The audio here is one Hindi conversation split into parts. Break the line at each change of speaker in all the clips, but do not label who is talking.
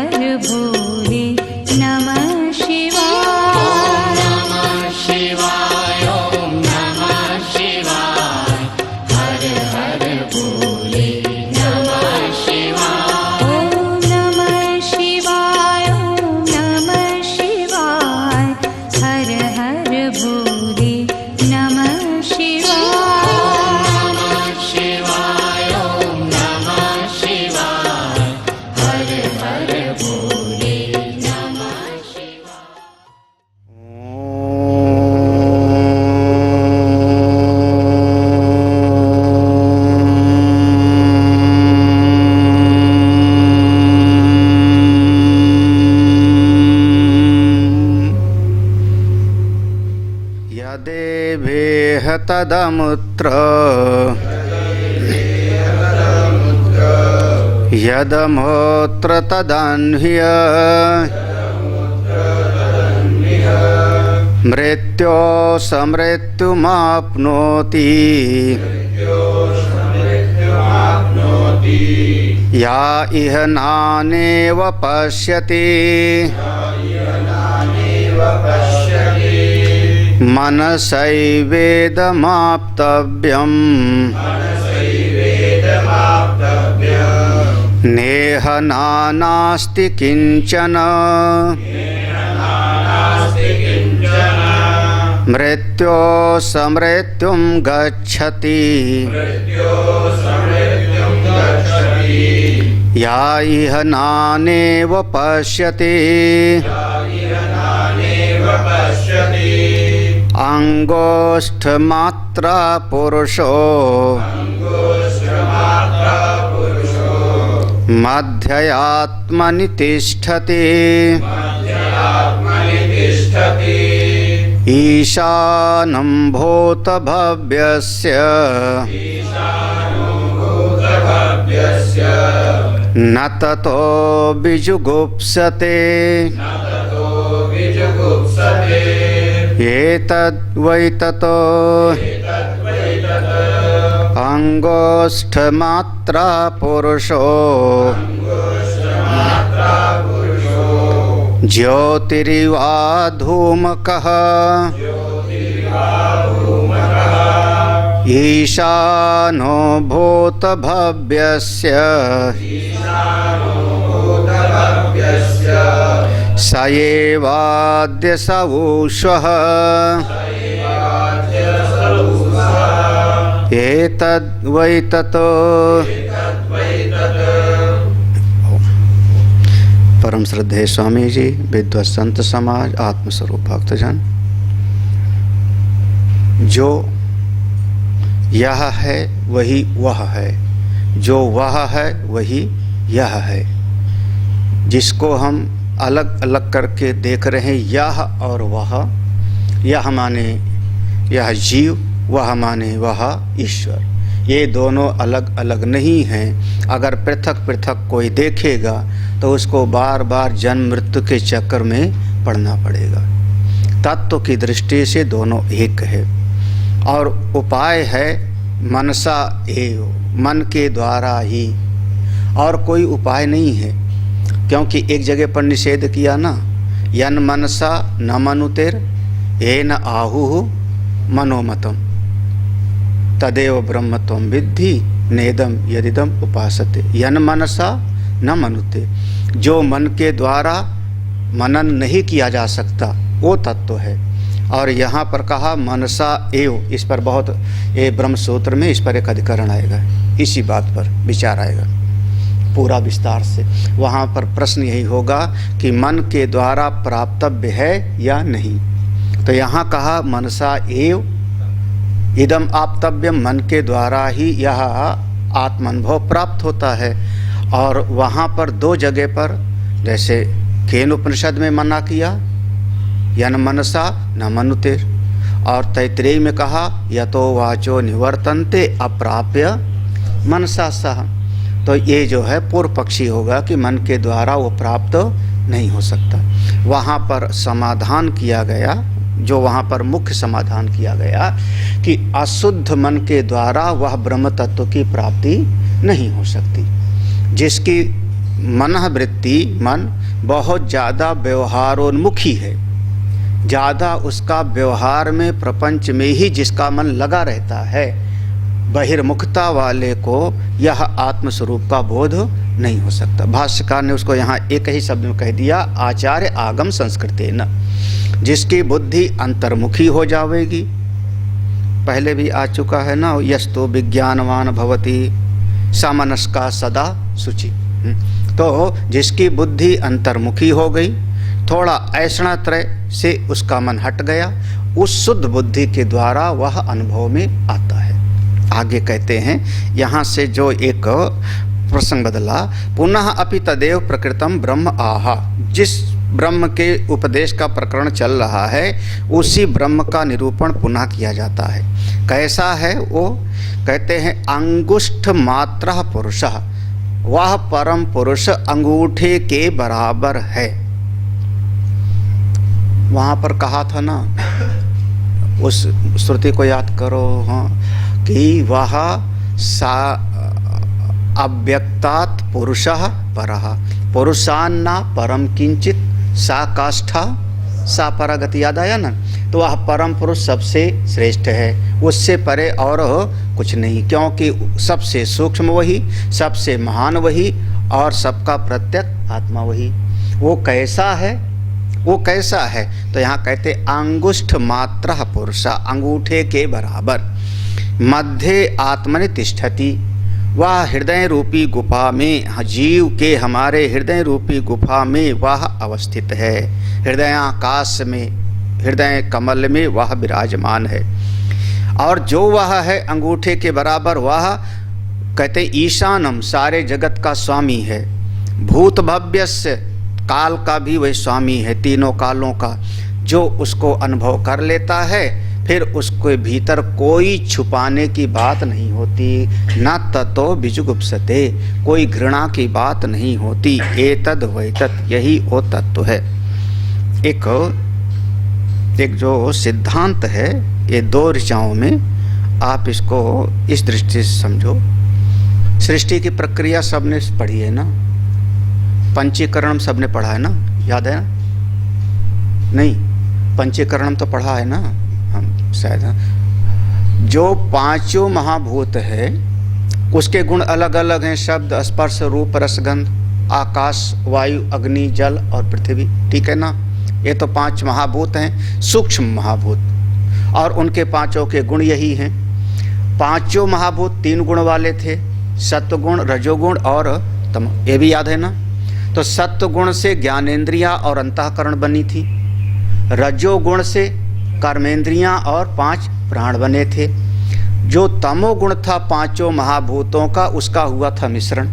हर भोले नमः शिवाय।
नमः शिवाय ओम नमः शिवाय हर हर भोले नमः शिवाय।
ओम नमः शिवाय ओम नमः शिवाय हर हर भोले नमः शिवाय।
नमः शिवाय ओम नमः शिवाय हर हर भोले नमः शिवाय।
यदेवेह तदमुत्र यदमोत्र तदन्ह्य मृत्यो समृत्युमाप्नोति या इह नानेव पश्यति मनसैवेदमाप्तव्यम् नेह नानास्ति किंचन मृत्यो समृत्युं गच्छति या इह नानेव पश्यति अंगोष्ठमात्रा पुरुषो मध्ययात्मनि तिष्ठति ईशानं भूतभव्यस्य न ततो विजुगुप्सते एतद्वै ततो अंगोष्ठमात्रा पुरुषो ज्योतिरिवा धूमकः ईशानो भूतभव्यस्य स एवाद्य स ऊष्वः एतद्वै ततो। परम श्रद्धेय स्वामी जी, विद्वत संत समाज, आत्मस्वरूप भक्तजन, जो यह है वही वह है, जो वह है वही यह है। जिसको हम अलग अलग करके देख रहे हैं, यह और वह, यह माने यह जीव, वह माने वह ईश्वर। ये दोनों अलग अलग नहीं हैं। अगर पृथक पृथक कोई देखेगा तो उसको बार बार जन्म मृत्यु के चक्कर में पड़ना पड़ेगा। तत्व की दृष्टि से दोनों एक है और उपाय है मनसा एव, मन के द्वारा ही, और कोई उपाय नहीं है। क्योंकि एक जगह पर निषेध किया ना, यन मनसा न मनुतेर येन आहु मनोमतम तदेव ब्रह्मत्वं विद्धि नेदम यदिदम उपासते। यन मनसा न मनुते, जो मन के द्वारा मनन नहीं किया जा सकता वो तत्व है। और यहाँ पर कहा मनसा एव, इस पर बहुत, ये ब्रह्म सूत्र में इस पर एक अधिकरण आएगा, इसी बात पर विचार आएगा पूरा विस्तार से। वहाँ पर प्रश्न यही होगा कि मन के द्वारा प्राप्तव्य है या नहीं। तो यहाँ कहा मनसा एव इदम आप्तव्यम, मन के द्वारा ही यह आत्मानुभव प्राप्त होता है। और वहाँ पर दो जगह पर, जैसे केन उपनिषद में मना किया यन मनसा न मनुतेर, और तैत्रेयी में कहा यतो वाचो निवर्तन्ते अप्राप्य मनसा सह। तो ये जो है पूर्व पक्षी होगा कि मन के द्वारा वो प्राप्त नहीं हो सकता। वहाँ पर समाधान किया गया, जो वहाँ पर मुख्य समाधान किया गया कि अशुद्ध मन के द्वारा वह ब्रह्म तत्व की प्राप्ति नहीं हो सकती। जिसकी मन वृत्ति, मन बहुत ज़्यादा व्यवहारोन्मुखी है, ज़्यादा उसका व्यवहार में, प्रपंच में ही जिसका मन लगा रहता है, बहिर्मुखता वाले को यह आत्मस्वरूप का बोध नहीं हो सकता। भाष्यकार ने उसको यहाँ एक ही शब्द में कह दिया, आचार्य आगम संस्कृतेन, जिसकी बुद्धि अंतर्मुखी हो जाएगी। पहले भी आ चुका है ना, यस्तो विज्ञानवान भवति सामनस्का सदा शुचि। तो जिसकी बुद्धि अंतर्मुखी हो गई, थोड़ा ऐषणात्रय से उसका मन हट गया, उस शुद्ध बुद्धि के द्वारा वह अनुभव में आता है। आगे कहते हैं, यहाँ से जो एक प्रसंग बदला, पुनः अपि तदेव प्रकृतम ब्रह्म आहा, जिस ब्रह्म के उपदेश का प्रकरण चल रहा है उसी ब्रह्म का निरूपण पुनः किया जाता है। कैसा है वो? कहते हैं अंगुष्ठ मात्रः पुरुषः, वह परम पुरुष अंगूठे के बराबर है। वहाँ पर कहा था ना, उस श्रुति को याद करो, हाँ, कि वह अव्यक्तात् पुरुषः परः, पुरुषान्ना परम किंचित सा काष्ठा सा परगति। याद आया ना? तो वह परम पुरुष सबसे श्रेष्ठ है, उससे परे और कुछ नहीं, क्योंकि सबसे सूक्ष्म वही, सबसे महान वही, और सबका प्रत्यक आत्मा वही। वो कैसा है? वो कैसा है? तो यहाँ कहते अंगुष्ठ मात्रः पुरुषः, अंगूठे के बराबर, मध्य आत्मनि तिष्ठति, वह हृदय रूपी गुफा में, जीव के हमारे हृदय रूपी गुफा में वह अवस्थित है, हृदयाकाश में, हृदय कमल में वह विराजमान है। और जो वह है अंगूठे के बराबर, वह कहते ईशानम, सारे जगत का स्वामी है, भूत भव्यस्य, काल का भी वही स्वामी है, तीनों कालों का, जो उसको अनुभव कर लेता है, फिर उसके भीतर कोई छुपाने की बात नहीं होती, न ततो बिजुगुप्सते, कोई घृणा की बात नहीं होती। एतद वैतत, यही वो तत्व है। एक जो सिद्धांत है, ये दो ऋचाओं में आप इसको इस दृष्टि से समझो। सृष्टि की प्रक्रिया सबने पढ़ी है ना, पंचीकरणम सबने पढ़ा है ना, याद है ना? नहीं, पंचीकरणम तो पढ़ा है ना हम शायद। जो पांचों महाभूत है उसके गुण अलग अलग हैं, शब्द, स्पर्श, रूप, रसगंध, आकाश, वायु, अग्नि, जल और पृथ्वी, ठीक है ना? ये तो पांच महाभूत हैं, सूक्ष्म महाभूत, और उनके पांचों के गुण यही हैं। पांचों महाभूत तीन गुण वाले थे, सत्वगुण, रजोगुण और तम, ये भी याद है ना? तो सत्वगुण से ज्ञानेंद्रियां और अंतःकरण बनी थी, रजोगुण से कर्मेंद्रियां और पांच प्राण बने थे। जो तमोगुण था पांचों महाभूतों का, उसका हुआ था मिश्रण,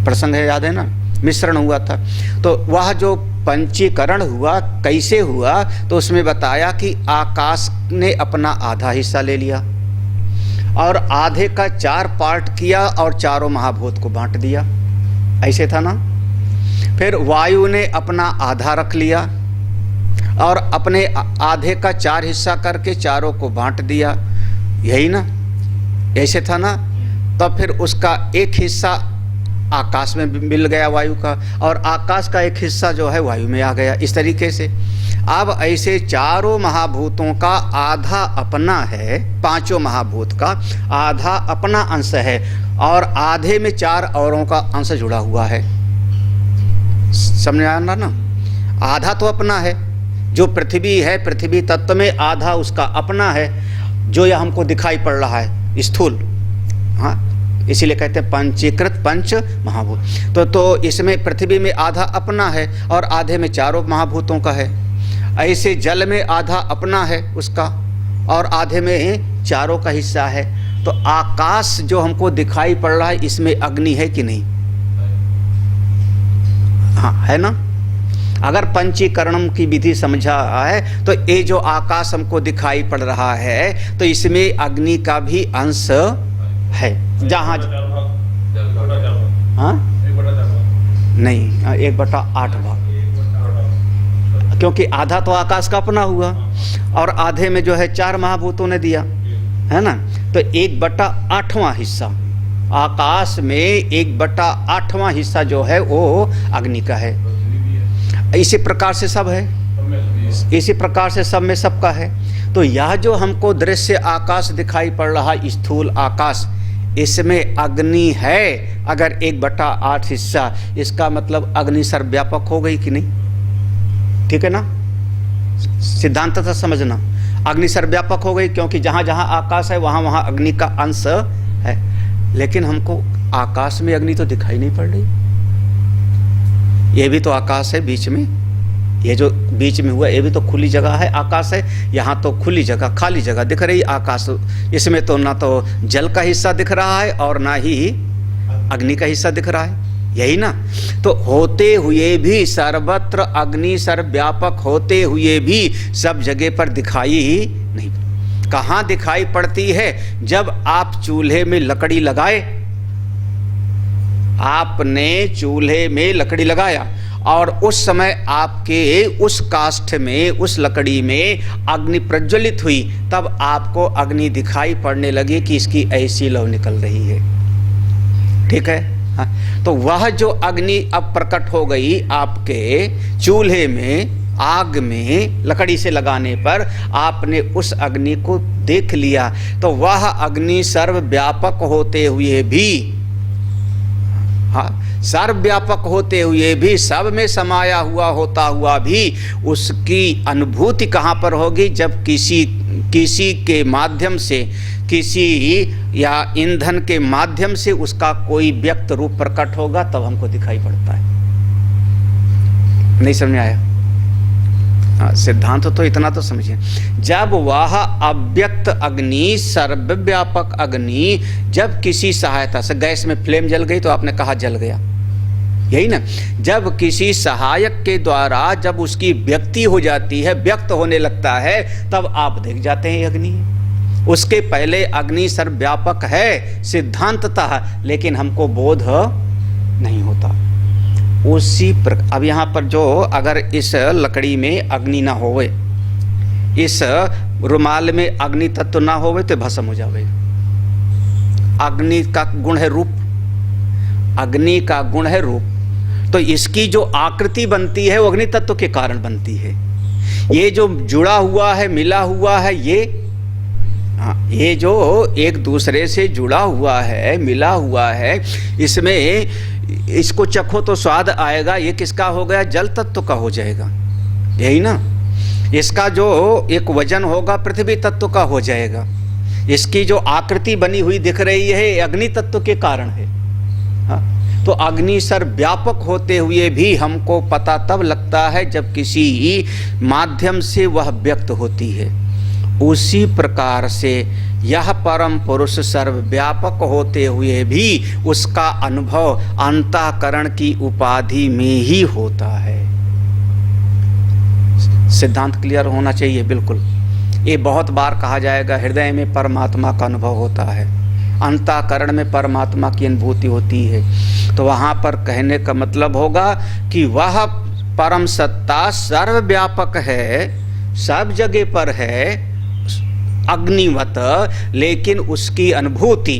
प्रसंग है, याद है ना? मिश्रण हुआ था। तो वह जो पंचीकरण हुआ कैसे हुआ, तो उसमें बताया कि आकाश ने अपना आधा हिस्सा ले लिया और आधे का 4 पार्ट किया और चारों महाभूत को बांट दिया, ऐसे था ना? फिर वायु ने अपना आधा रख लिया और अपने आधे का 4 हिस्सा करके चारों को बांट दिया, यही ना? ऐसे था ना? तब फिर उसका एक हिस्सा आकाश में मिल गया वायु का, और आकाश का एक हिस्सा जो है वायु में आ गया, इस तरीके से। अब ऐसे चारों महाभूतों का आधा अपना है, पांचों महाभूत का आधा अपना अंश है, और आधे में 4 औरों का अंश जुड़ा हुआ है। समझ आया ना? आधा तो अपना है, जो पृथ्वी है, पृथ्वी तत्व में आधा उसका अपना है, जो यह हमको दिखाई पड़ रहा है स्थूल, हाँ, इसीलिए कहते हैं पंचीकृत पंच महाभूत। तो इसमें पृथ्वी में आधा अपना है और आधे में चारों महाभूतों का है। ऐसे जल में आधा अपना है उसका और आधे में चारों का हिस्सा है। तो आकाश जो हमको दिखाई पड़ रहा है, इसमें अग्नि है कि नहीं? हाँ, है ना? अगर पंचीकरणम की विधि समझा है तो ये जो आकाश हमको दिखाई पड़ रहा है, तो इसमें अग्नि का भी अंश है। जहाँ हाँ नहीं, 1/8 भाग, क्योंकि आधा तो आकाश का अपना हुआ और आधे में जो है 4 महाभूतों ने दिया, है ना? तो 1/8वां हिस्सा आकाश में 1/8वां हिस्सा जो है वो अग्नि का है। इसी प्रकार से सब है, इसी प्रकार से सब में सबका है। तो यह जो हमको दृश्य आकाश दिखाई पड़ रहा, स्थूल आकाश, इसमें अग्नि है अगर 1/8 हिस्सा, इसका मतलब अग्नि सर्वव्यापक हो गई कि नहीं? ठीक है ना, सिद्धांत था समझना। अग्नि सर्वव्यापक हो गई क्योंकि जहाँ जहाँ आकाश है वहाँ वहाँ अग्नि का अंश है। लेकिन हमको आकाश में अग्नि तो दिखाई नहीं पड़ रही। ये भी तो आकाश है बीच में, ये जो बीच में हुआ ये भी तो खुली जगह है, आकाश है। यहाँ तो खुली जगह, खाली जगह दिख रही आकाश। इसमें तो ना तो जल का हिस्सा दिख रहा है और ना ही अग्नि का हिस्सा दिख रहा है, यही ना। तो होते हुए भी सर्वत्र अग्नि सर्वव्यापक होते हुए भी सब जगह पर दिखाई ही नहीं। कहाँ दिखाई पड़ती है? जब आप चूल्हे में लकड़ी लगाए, आपने चूल्हे में लकड़ी लगाया और उस समय आपके उस काष्ठ में, उस लकड़ी में अग्नि प्रज्वलित हुई, तब आपको अग्नि दिखाई पड़ने लगी कि इसकी ऐसी लौ निकल रही है। ठीक है, हाँ। तो वह जो अग्नि अब प्रकट हो गई आपके चूल्हे में, आग में लकड़ी से लगाने पर आपने उस अग्नि को देख लिया, तो वह अग्नि सर्वव्यापक होते हुए भी, हाँ, सर्वव्यापक होते हुए भी, सब में समाया हुआ होता हुआ भी उसकी अनुभूति कहाँ पर होगी? जब किसी के माध्यम से, किसी या ईंधन के माध्यम से उसका कोई व्यक्त रूप प्रकट होगा, तब हमको दिखाई पड़ता है। नहीं समझ में आया? हाँ, सिद्धांत तो इतना तो समझिए। जब वह अव्यक्त अग्नि, सर्वव्यापक अग्नि, जब किसी सहायता से, गैस में फ्लेम जल गई तो आपने कहा जल गया, यही ना। जब किसी सहायक के द्वारा जब उसकी व्यक्ति हो जाती है, व्यक्त होने लगता है, तब आप देख जाते हैं अग्नि। उसके पहले अग्नि सर्वव्यापक है सिद्धांततः, लेकिन हमको बोध नहीं होता। उसी प्रकार अब यहाँ पर जो, अगर इस लकड़ी में अग्नि ना होवे, इस रुमाल में अग्नि तत्व ना होवे तो भस्म हो जावे। अग्नि का गुण है रूप, अग्नि का गुण है रूप। तो इसकी जो आकृति बनती है वो अग्नि तत्व के कारण बनती है। ये जो जुड़ा हुआ है, मिला हुआ है, ये जो एक दूसरे से जुड़ा हुआ है, मिला हुआ है, इसमें इसको चखो तो स्वाद आएगा। ये किसका हो गया? जल तत्व का हो जाएगा, यही ना। इसका जो एक वजन होगा पृथ्वी तत्व का हो जाएगा। इसकी जो आकृति बनी हुई दिख रही है अग्नि तत्व के कारण है। हाँ? तो अग्नि सर्वव्यापक होते हुए भी हमको पता तब लगता है जब किसी माध्यम से वह व्यक्त होती है। उसी प्रकार से यह परम पुरुष सर्वव्यापक होते हुए भी उसका अनुभव अंतःकरण की उपाधि में ही होता है। सिद्धांत क्लियर होना चाहिए बिल्कुल। ये बहुत बार कहा जाएगा, हृदय में परमात्मा का अनुभव होता है, अंतःकरण में परमात्मा की अनुभूति होती है। तो वहाँ पर कहने का मतलब होगा कि वह परम सत्ता सर्वव्यापक है, सब जगह पर है, अग्निवत, लेकिन उसकी अनुभूति,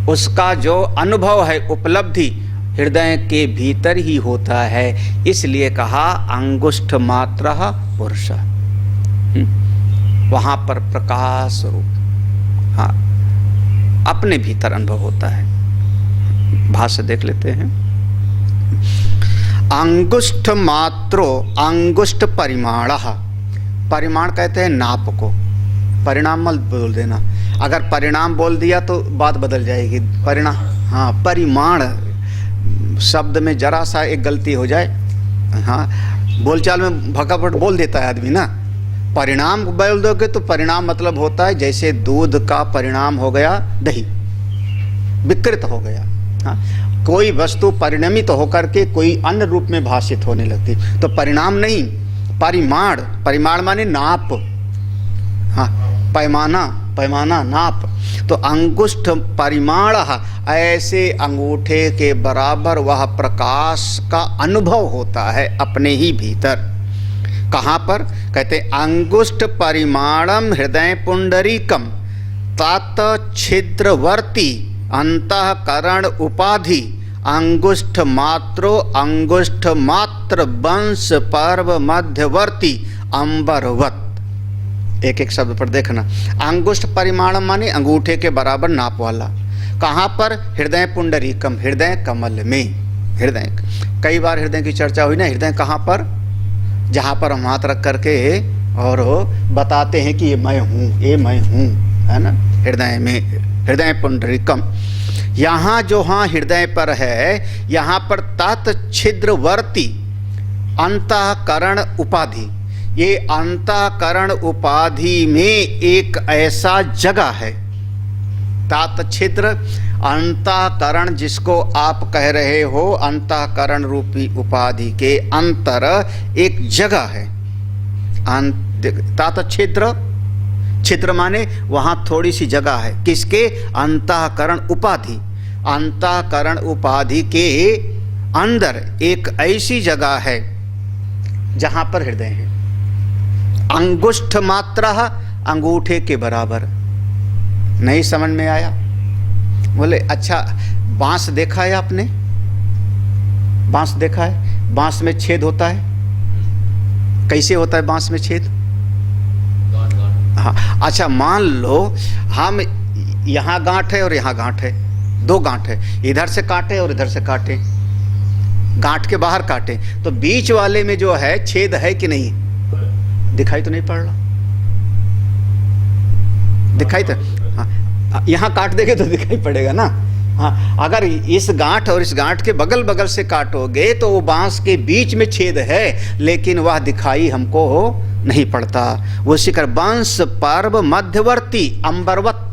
उसका जो अनुभव है, उपलब्धि हृदय के भीतर ही होता है। इसलिए कहा अंगुष्ठ मात्र पुरुष, वहाँ पर प्रकाश रूप, हाँ, अपने भीतर अनुभव होता है। भाष्य देख लेते हैं। अंगुष्ठ मात्रो अंगुष्ठ परिमाण, परिमाण कहते हैं नाप को, परिणाम मत बोल देना। अगर परिणाम बोल दिया तो बात बदल जाएगी। परिणाम, हाँ, परिमाण शब्द में जरा सा एक गलती हो जाए, हाँ, बोलचाल में भकापट बोल देता है आदमी ना। परिणाम बोल दोगे तो परिणाम मतलब होता है जैसे दूध का परिणाम हो गया दही, विकृत हो गया। हाँ, कोई वस्तु परिणमित होकर के कोई अन्य रूप में भाषित होने लगती, तो परिणाम नहीं, परिमाण। परिमाण माने नाप, हाँ, पैमाना, पैमाना, नाप। तो अंगुष्ठ परिमाण, ऐसे अंगूठे के बराबर वह प्रकाश का अनुभव होता है अपने ही भीतर। कहाँ पर? कहते अंगुष्ठ परिमाणम हृदय पुंडरीकम तात छिद्रवर्ती अंतःकरण उपाधि अंगुष्ठ मात्र वंश पर्व मध्यवर्ती अंबरवत। एक एक शब्द पर देखना। अंगुष्ठ परिमाण माने अंगूठे के बराबर नाप वाला। कहाँ पर? हृदय पुंडरीकम, हृदय कमल में। हृदय, कई बार हृदय की चर्चा हुई ना। हृदय कहाँ पर? जहाँ पर हम हाथ रख करके और बताते हैं कि ये मैं हूँ, ये मैं हूँ, है ना, हृदय में, हृदय पुंडरीकम। यहाँ जो हाँ हृदय पर है, यहाँ पर तात छिद्रवर्ती अंतःकरण उपाधि। ये अंतःकरण उपाधि में एक ऐसा जगह है, तात छिद्र अंतःकरण जिसको आप कह रहे हो, अंतःकरण रूपी उपाधि के अंतर एक जगह है। तात छिद्र, छिद्र माने वहाँ थोड़ी सी जगह है। किसके? अंतःकरण उपाधि। अंतःकरण उपाधि के अंदर एक ऐसी जगह है जहाँ पर हृदय है। अंगुष्ठ मात्रा अंगूठे के बराबर। नहीं समझ में आया? बोले अच्छा, बांस देखा है आपने? बांस देखा है? बांस में छेद होता है। कैसे होता है बांस में छेद? हाँ, अच्छा मान लो हम यहाँ गांठ है और यहाँ गांठ है, दो गांठ है, इधर से काटे और इधर से काटे, गांठ के बाहर काटे, तो बीच वाले में जो है छेद है कि नहीं? दिखाई तो नहीं पड़ रहा? दिखाई तो, हाँ, यहाँ काट देंगे तो दिखाई पड़ेगा ना। हाँ, अगर इस गांठ और इस गांठ के बगल बगल से काटोगे तो वो बांस के बीच में छेद है, लेकिन वह दिखाई हमको नहीं पड़ता। वो शिखर वंश पर्व मध्यवर्ती अंबरवत।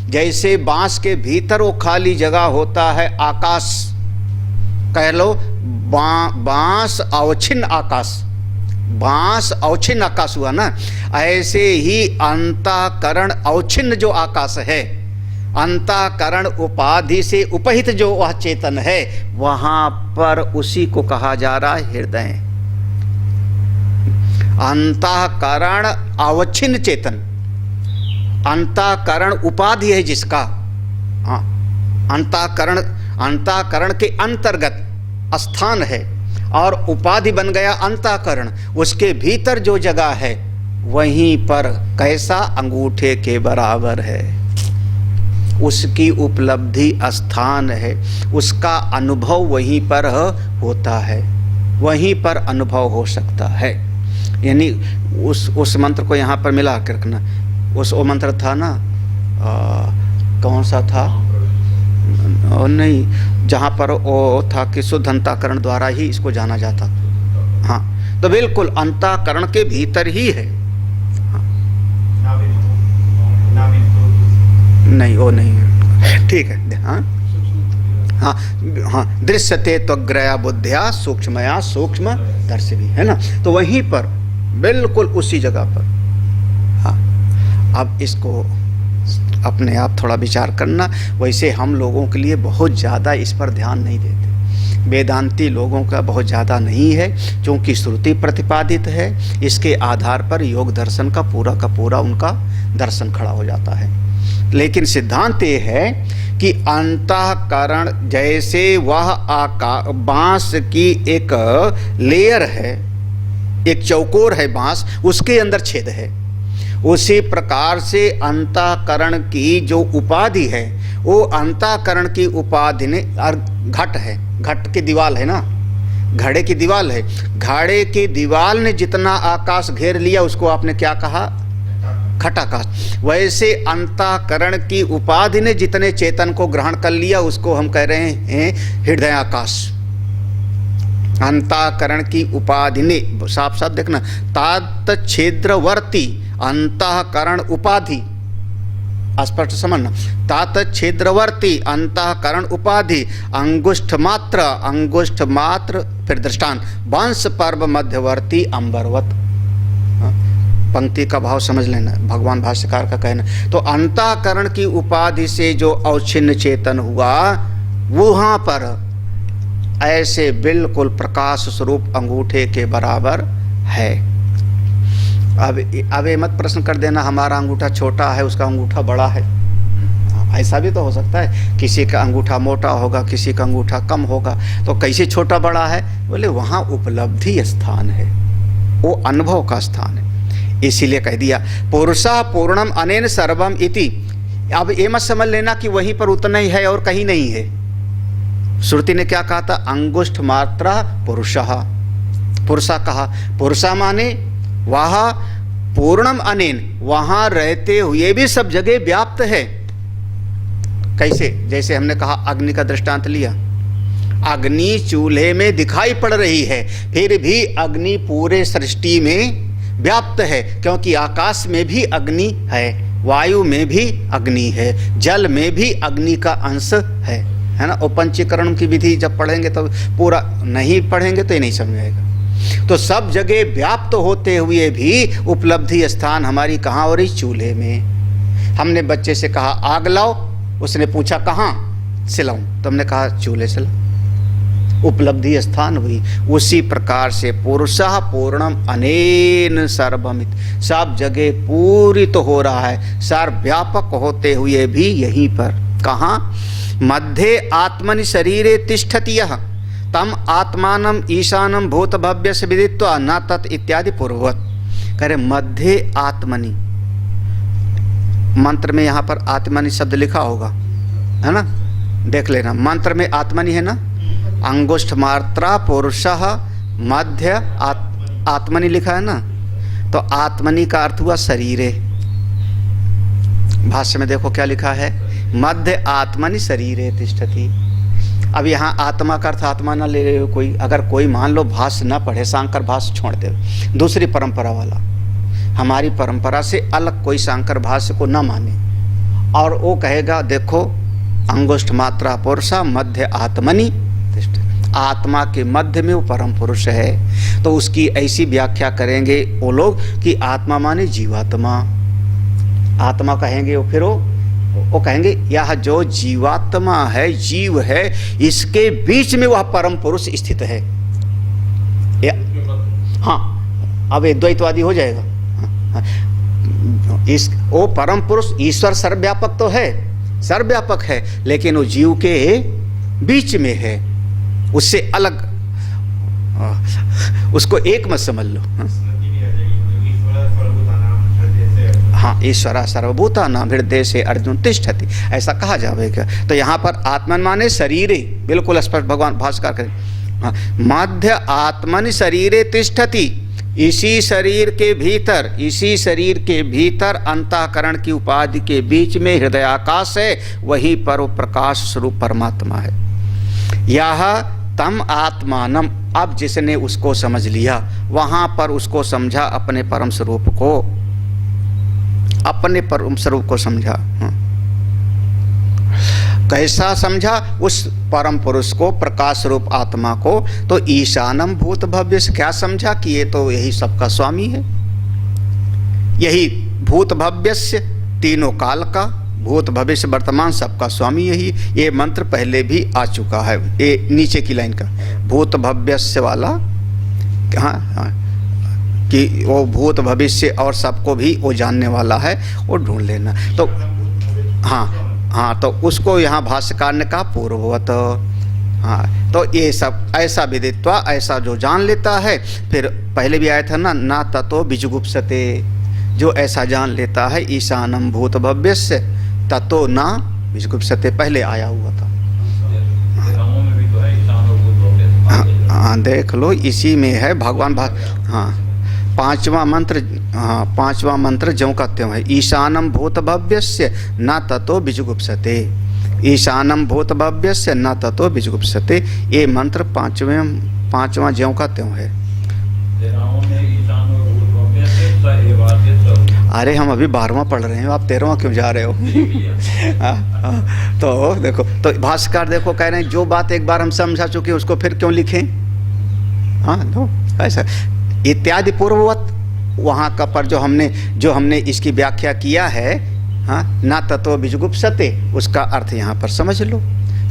जैसे बांस के भीतर वो खाली जगह होता है, आकाश कह लो, बांस अवच्छिन्न आकाश, बांस अवच्छिन्न आकाश हुआ ना, ऐसे ही अंतःकरण अवच्छिन्न जो आकाश है, अंतःकरण उपाधि से उपहित जो वह चेतन है, वहां पर उसी को कहा जा रहा है हृदय। अंतःकरण अवच्छिन्न चेतन, अंतःकरण उपाधि है जिसका, हाँ, अंतःकरण के अंतर्गत स्थान है और उपाधि बन गया अंतःकरण। उसके भीतर जो जगह है वहीं पर कैसा? अंगूठे के बराबर है। उसकी उपलब्धि स्थान है, उसका अनुभव वहीं पर होता है, वहीं पर अनुभव हो सकता है। यानी उस मंत्र को यहाँ पर मिला कर रखना। वो मंत्र था ना, कौन सा था? नहीं, जहाँ पर वो था कि शुद्ध अंतःकरण द्वारा ही इसको जाना जाता। हाँ, तो बिल्कुल अंतःकरण के भीतर ही है। हाँ। नहीं, वो नहीं है, ठीक है। हाँ हाँ हाँ, दृश्यते त्वग्रया बुद्धिया सूक्ष्मया सूक्ष्म दर्शी भी, है ना। तो वहीं पर बिल्कुल उसी जगह पर। हाँ, अब इसको अपने आप थोड़ा विचार करना। वैसे हम लोगों के लिए बहुत ज़्यादा इस पर ध्यान नहीं देते, वेदांती लोगों का बहुत ज़्यादा नहीं है, क्योंकि श्रुति प्रतिपादित है। इसके आधार पर योग दर्शन का पूरा उनका दर्शन खड़ा हो जाता है। लेकिन सिद्धांत ये है कि अंतःकरण जैसे वह बांस की एक लेयर है, एक चौकोर है बांस, उसके अंदर छेद है, उसी प्रकार से अंतःकरण की जो उपाधि है, वो अंतःकरण की उपाधि ने घट है, घट की दीवाल है ना, घड़े की दीवाल है, घड़े की दीवाल ने जितना आकाश घेर लिया उसको आपने क्या कहा? घटाकाश। वैसे अंतःकरण की उपाधि ने जितने चेतन को ग्रहण कर लिया उसको हम कह रहे हैं हृदयाकाश। अंतःकरण की उपाधि ने, साफ साफ देखना, तात छिद्रवर्ती अंतःकरण उपाधि, स्पष्ट समझना, तात छिद्रवर्ती अंतःकरण उपाधि अंगुष्ठ मात्र फिर दृष्टांत वंश पर्व मध्यवर्ती अंबरवत। पंक्ति का भाव समझ लेना, भगवान भाष्यकार का कहना। तो अंतःकरण की उपाधि से जो अवच्छिन्न चेतन हुआ, वहां पर ऐसे बिल्कुल प्रकाश स्वरूप अंगूठे के बराबर है। अब ये मत प्रश्न कर देना हमारा अंगूठा छोटा है, उसका अंगूठा बड़ा है। ऐसा भी तो हो सकता है, किसी का अंगूठा मोटा होगा, किसी का अंगूठा कम होगा, तो कैसे छोटा बड़ा है? बोले वहाँ उपलब्धि स्थान है, वो अनुभव का स्थान है। इसीलिए कह दिया पुरुषा पूर्णम अनेन सर्वम इति। अब ये मत समझ लेना कि वहीं पर उतना ही है और कहीं नहीं है। श्रुति ने क्या कहा था? अंगुष्ठ मात्रा पुरुषः, पुरुषा कहा। पुरुषा माने वहाँ पूर्णम अनेन, वहाँ रहते हुए भी सब जगह व्याप्त है। कैसे? जैसे हमने कहा अग्नि का दृष्टांत लिया, अग्नि चूल्हे में दिखाई पड़ रही है, फिर भी अग्नि पूरे सृष्टि में व्याप्त है, क्योंकि आकाश में भी अग्नि है, वायु में भी अग्नि है, जल में भी अग्नि का अंश है ना। और पंचीकरण की विधि जब पढ़ेंगे तो पूरा, नहीं पढ़ेंगे तो ये नहीं समझ आएगा। तो सब जगह व्याप्त होते हुए भी उपलब्धि स्थान हमारी कहाँ हो रही? चूल्हे में। हमने बच्चे से कहा आग लाओ, उसने पूछा कहाँ से लाऊं, तो हमने कहा चूल्हे से लाओ, उपलब्धि स्थान हुई। उसी प्रकार से पुरुषः पूर्णम अनेन सर्वमित, सब जगह पूरी तो हो रहा है, सर्वव्यापक होते हुए भी यहीं पर। कहाँ? मध्ये आत्मनि शरीरे तिष्ठति यः तम आत्मानं ईशानं भूतभव्यस्य विदित्वा न तत् इत्यादि पूर्ववत्। करे मध्ये आत्मनि, मंत्र में यहाँ पर आत्मनि शब्द लिखा होगा, है ना, देख लेना। मंत्र में आत्मनि है ना, अंगुष्ठ मात्रा पुरुषः मध्य आत्मनि लिखा है ना, तो आत्मनि का अर्थ हुआ शरीरे। भाष्य में देखो क्या लिखा है, मध्य आत्मनि शरीरे तिष्ठति। अब यहाँ आत्मा का अर्थ आत्मा ना ले रहे हो कोई, अगर कोई मान लो भाष्य ना पढ़े, शांकर भाष्य छोड़ दे, दूसरी परंपरा वाला, हमारी परंपरा से अलग कोई शांकर भाष्य को ना माने, और वो कहेगा देखो अंगुष्ठ मात्रा पुरुषा मध्य आत्मनि, आत्मा के मध्य में वो परम पुरुष है, तो उसकी ऐसी व्याख्या करेंगे वो लोग कि आत्मा माने जीवात्मा। आत्मा कहेंगे वो, फिर वो कहेंगे यह जो जीवात्मा है, जीव है, इसके बीच में वह परम पुरुष स्थित है। हाँ, अब ये द्वैतवादी हो जाएगा। इस वो परम पुरुष ईश्वर सर्वव्यापक तो है, सर्वव्यापक है, लेकिन वो जीव के बीच में है, उससे अलग, उसको एक मत समझ लो। हाँ, ईश्वरा सर्वभूतानां हृदय से अर्जुन तिष्ठति, ऐसा कहा जाएगा। तो यहाँ पर आत्मन माने शरीरे, बिल्कुल स्पष्ट भगवान भाष्यकार करें, मध्य आत्मनि शरीरे तिष्ठति, इसी शरीर के भीतर, इसी शरीर के भीतर अंतःकरण की उपाधि के बीच में हृदय आकाश है, वहीं पर वो प्रकाश स्वरूप परमात्मा है। यह तम आत्मानम, अब जिसने उसको समझ लिया, वहां पर उसको समझा अपने परम स्वरूप को, अपने परम स्वरूप को समझा। कैसा समझा? उस परम पुरुष को, प्रकाश रूप आत्मा को। तो ईशानम भूत भव्य से क्या समझा कि ये तो यही सबका स्वामी है, यही भूत भव्यस्य, तीनों काल का, भूत भविष्य वर्तमान सबका स्वामी यही। ये मंत्र पहले भी आ चुका है, ये नीचे की लाइन का भूत भव्यस्य वाला, हाँ, कि वो भूत भविष्य और सबको भी वो जानने वाला है, वो ढूंढ लेना। तो हाँ, तो उसको यहाँ भाष्यकार ने कहा पूर्ववत। हाँ, तो ये सब ऐसा विदित्वा, ऐसा जो जान लेता है, फिर पहले भी आया था ना, ना ततो विजुगुप्सते, जो ऐसा जान लेता है ईशानम भूत भव्यस्य ततो ना विजुगुप्सते, पहले आया हुआ था। हाँ, देख लो, इसी में है भगवान। हाँ, पांचवा मंत्र, हाँ, पांचवा मंत्र ज्यों का त्यों है, ईशानम भूत भव्यस्य न ततो विजुगुप्सते, ईशानम भूत भव्यस्य न ततो विजुगुप्सते। ये मंत्र पांचवा ज्यों का त्यों है। अरे हम अभी 12वां पढ़ रहे हैं, आप 13वां क्यों जा रहे हो? तो देखो, तो भाष्यकार देखो कह रहे हैं जो बात एक बार हम समझा चुके उसको फिर क्यों लिखें? हाँ, तो ऐसा इत्यादि पूर्ववत वहाँ का पर जो हमने इसकी व्याख्या किया है, हाँ, ना तत्व विजुगुप्सते, उसका अर्थ यहाँ पर समझ लो।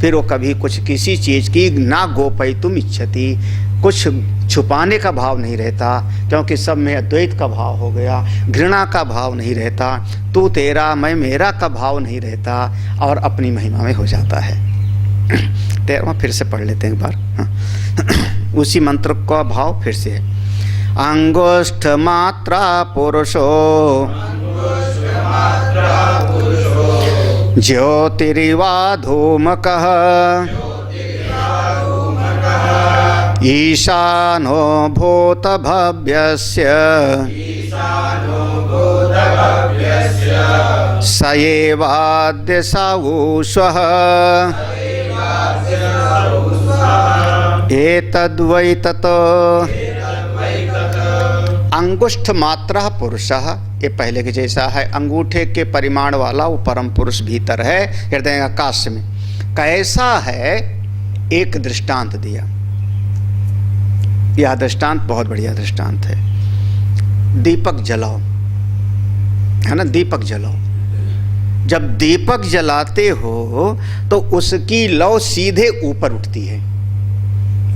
फिर वो कभी कुछ किसी चीज़ की ना गोपयितुम इच्छति, कुछ छुपाने का भाव नहीं रहता, क्योंकि सब में अद्वैत का भाव हो गया। घृणा का भाव नहीं रहता, तू तेरा मैं मेरा का भाव नहीं रहता, और अपनी महिमा में हो जाता है। 13वां फिर से पढ़ लेते हैं एक बार। हाँ। उसी मंत्र का भाव फिर से है। अंगुष्ठ मात्रा पुरुषो ज्योतिरिवा धूमकः ईशानो भूतभव्यस्य स एवाद्य स ऊष्वः एतद्वै ततो। अंगुष्ठ मात्रा पुरुषः, ये पहले के जैसा है। अंगूठे के परिमाण वाला वो परम पुरुष भीतर है हृदय आकाश में। कैसा है, एक दृष्टांत दिया। यह दृष्टांत बहुत बढ़िया दृष्टांत है। दीपक जलाओ, है ना, दीपक जलाओ। जब दीपक जलाते हो तो उसकी लौ सीधे ऊपर उठती है।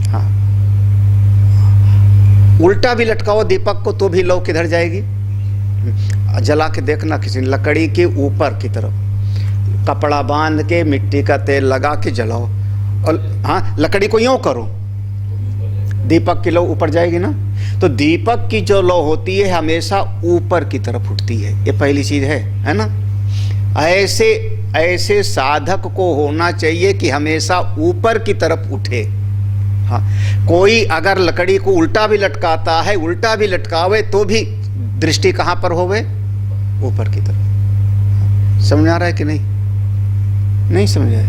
हाँ, उल्टा भी लटकाओ दीपक को तो भी लौ किधर जाएगी? जला के देखना किसी लकड़ी के ऊपर की तरफ, कपड़ा बांध के मिट्टी का तेल लगा के जलाओ, और हाँ लकड़ी को यूं करो, दीपक की लौ ऊपर जाएगी ना। तो दीपक की जो लौ होती है हमेशा ऊपर की तरफ उठती है, ये पहली चीज है ना। ऐसे साधक को होना चाहिए कि हमेशा ऊपर की तरफ उठे। हाँ, कोई अगर लकड़ी को उल्टा भी लटकाता है, उल्टा भी लटकावे तो भी दृष्टि कहाँ पर होवे? ऊपर की तरफ। समझ आ रहा है कि नहीं? नहीं समझ आया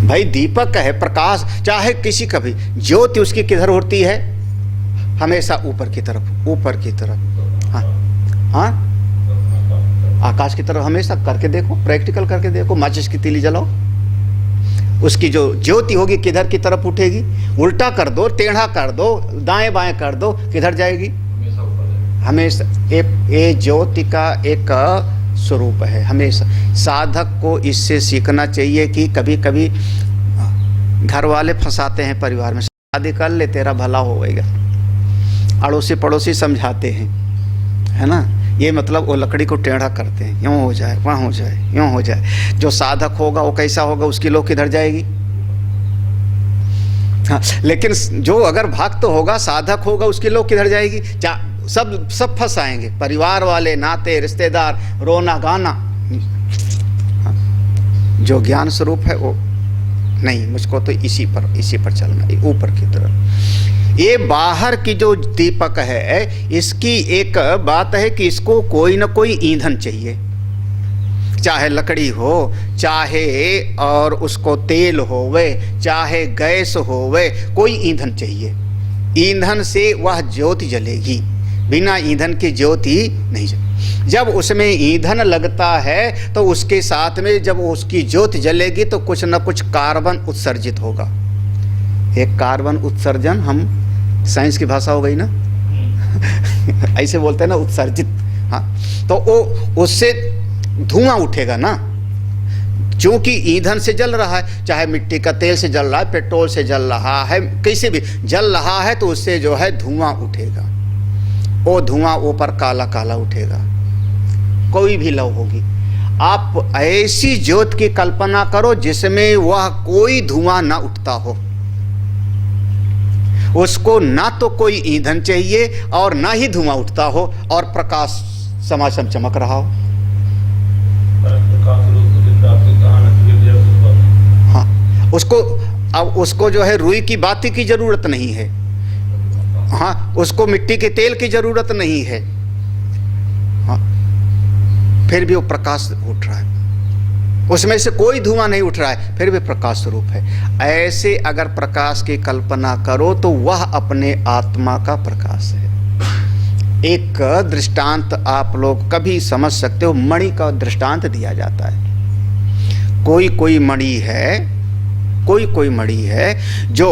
भाई। दीपक है, प्रकाश, चाहे किसी का भी ज्योति उसकी किधर होती है? हमेशा ऊपर की तरफ, ऊपर की तरफ। हाँ हाँ, आकाश की तरफ हमेशा करके देखो, प्रैक्टिकल करके देखो। माचिस की तीली जलाओ, उसकी जो ज्योति होगी किधर की तरफ उठेगी? उल्टा कर दो, टेढ़ा कर दो, दाएं बाएं कर दो, किधर जाएगी? हमेशा। ये ज्योति का एक स्वरूप है। हमेशा साधक को इससे सीखना चाहिए कि कभी कभी घर वाले फंसाते हैं परिवार में, शादी कर ले तेरा भला होएगा, अड़ोसी पड़ोसी समझाते हैं, है ना। ये मतलब वो लकड़ी को टेढ़ा करते हैं, यूँ हो जाए, वहाँ हो जाए, यूँ हो जाए। जो साधक होगा वो कैसा होगा? उसकी लोग किधर जाएगी? हाँ, लेकिन जो अगर भक्त होगा, साधक होगा, उसकी लोग किधर जाएगी? सब फंसाएंगे, परिवार वाले, नाते, रिश्तेदार, रोना गाना। हाँ, जो ज्ञान स्वरूप है वो नहीं, मुझको तो इसी पर चलना है, ऊपर की तरफ। ये बाहर की जो दीपक है, इसकी एक बात है कि इसको कोई ना कोई ईंधन चाहिए, चाहे लकड़ी हो, चाहे और उसको तेल होवे, चाहे गैस होवे, कोई ईंधन चाहिए। ईंधन से वह ज्योति जलेगी, बिना ईंधन की ज्योति नहीं जलेगी। जब उसमें ईंधन लगता है तो उसके साथ में जब उसकी ज्योति जलेगी तो कुछ न कुछ कार्बन उत्सर्जित होगा। एक कार्बन उत्सर्जन, हम साइंस की भाषा हो गई ना ऐसे बोलते हैं ना, उत्सर्जित। हाँ, तो वो उससे धुआं उठेगा ना, क्योंकि ईंधन से जल रहा है, चाहे मिट्टी का तेल से जल रहा है, पेट्रोल से जल रहा है, कैसे भी जल रहा है, तो उससे जो है धुआं उठेगा। वो धुआं ऊपर काला काला उठेगा, कोई भी लौ होगी। आप ऐसी ज्योत की कल्पना करो जिसमें वह कोई धुआं ना उठता हो, उसको ना तो कोई ईंधन चाहिए और ना ही धुआं उठता हो, और प्रकाश समासम चमक रहा हो। हाँ, उसको जो है रुई की बाती की जरूरत नहीं है। हाँ, उसको मिट्टी के तेल की जरूरत नहीं है। हाँ, फिर भी वो प्रकाश उठ रहा है, उसमें से कोई धुआं नहीं उठ रहा है, फिर भी प्रकाश स्वरूप है। ऐसे अगर प्रकाश की कल्पना करो तो वह अपने आत्मा का प्रकाश है। एक दृष्टांत आप लोग कभी समझ सकते हो, मणि का दृष्टांत दिया जाता है। कोई मणि है, कोई मणि है जो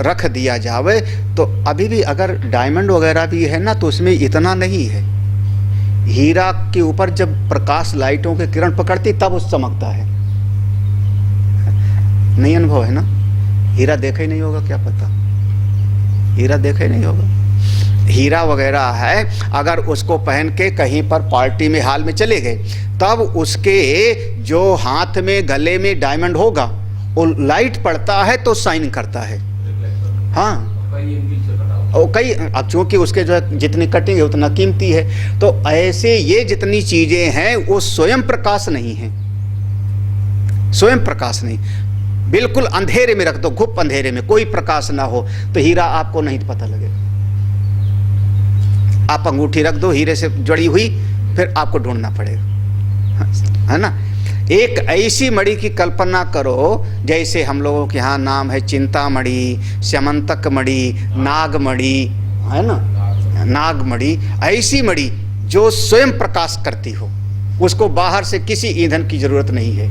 रख दिया जावे तो अभी भी अगर डायमंड वगैरह भी है ना तो उसमें इतना नहीं है। हीरा के ऊपर जब प्रकाश लाइटों के किरण पकड़ती तब वो चमकता है। नहीं अनुभव है ना। हीरा देखा ही नहीं होगा, क्या पता, हीरा देखा ही नहीं होगा। हीरा वगैरह है, अगर उसको पहन के कहीं पर पार्टी में हाल में चले गए, तब उसके जो हाथ में गले में डायमंड होगा, वो लाइट पड़ता है तो शाइन करता है। हाँ, और कई, अब चूंकि उसके जो है जितनी कटिंग है उतना कीमती है। तो ऐसे ये जितनी चीजें हैं वो स्वयं प्रकाश नहीं है, स्वयं प्रकाश नहीं। बिल्कुल अंधेरे में रख दो, गुप्त अंधेरे में, कोई प्रकाश ना हो, तो हीरा आपको नहीं पता लगेगा। आप अंगूठी रख दो हीरे से जुड़ी हुई, फिर आपको ढूंढना पड़ेगा, है ना। एक ऐसी मणि की कल्पना करो जैसे हम लोगों के यहाँ नाम है चिंतामणि, स्यमंतक मणि, नागमणि, है ना, नागमणि। ऐसी मणि जो स्वयं प्रकाश करती हो, उसको बाहर से किसी ईंधन की जरूरत नहीं है,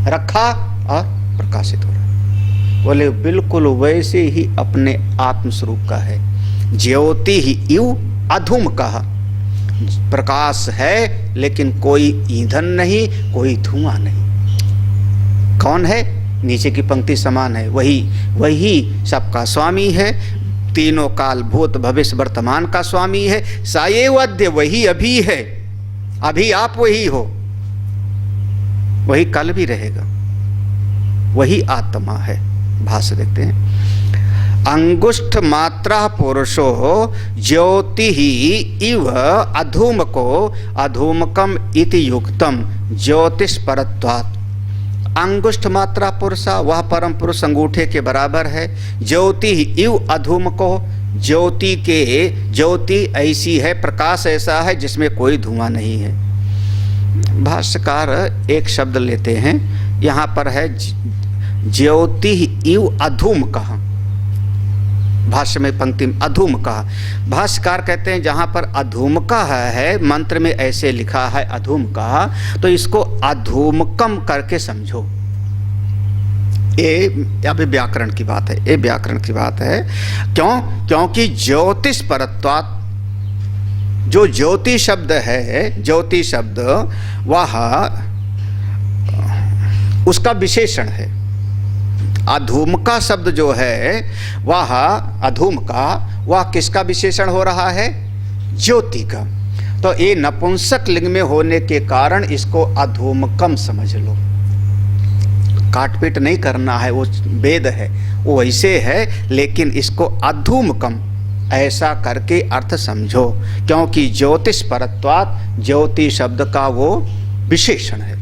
रखा और प्रकाशित हो रहा। बोले बिल्कुल वैसे ही अपने आत्मस्वरूप का है। ज्योति ही इव अधूम कहा, प्रकाश है लेकिन कोई ईंधन नहीं, कोई धुआं नहीं। कौन है? नीचे की पंक्ति समान है, वही सबका स्वामी है, तीनों काल भूत भविष्य वर्तमान का स्वामी है। साये अद्य, वही अभी है, अभी आप वही हो, वही कल भी रहेगा, वही आत्मा है। भाष्य देखते हैं। अंगुष्ठ मात्रा पुरुषो ज्योति ही इव अधूमको अधूमकम इति युक्तम ज्योतिष परत्वात्। अंगुष्ठ मात्रा पुरुषा, वह परम पुरुष अंगूठे के बराबर है। ज्योति ही इव अधूमको, ज्योति के, ज्योति ऐसी है, प्रकाश ऐसा है जिसमें कोई धुआं नहीं है। भाष्यकार एक शब्द लेते हैं, यहाँ पर है ज्योति इव अधूम कहा, भाष्य में पंक्ति में अधूम कहा। भाष्यकार कहते हैं जहाँ पर अधूम का है, मंत्र में ऐसे लिखा है अधूम कहा, तो इसको अधूमकम करके समझो। ये अभी व्याकरण की बात है, ये व्याकरण की बात है। क्यों? क्योंकि ज्योतिष परत्वात्, जो ज्योति शब्द है, ज्योति शब्द वह उसका विशेषण है। अधूम का शब्द जो है वह, अधूम का, वह किसका विशेषण हो रहा है? ज्योति का। तो ये नपुंसक लिंग में होने के कारण इसको अधूमकम समझ लो। काटपीट नहीं करना है, वो वेद है, वो वैसे है, लेकिन इसको अधूमकम ऐसा करके अर्थ समझो, क्योंकि ज्योतिष परत्वात्, ज्योति शब्द का वो विशेषण है।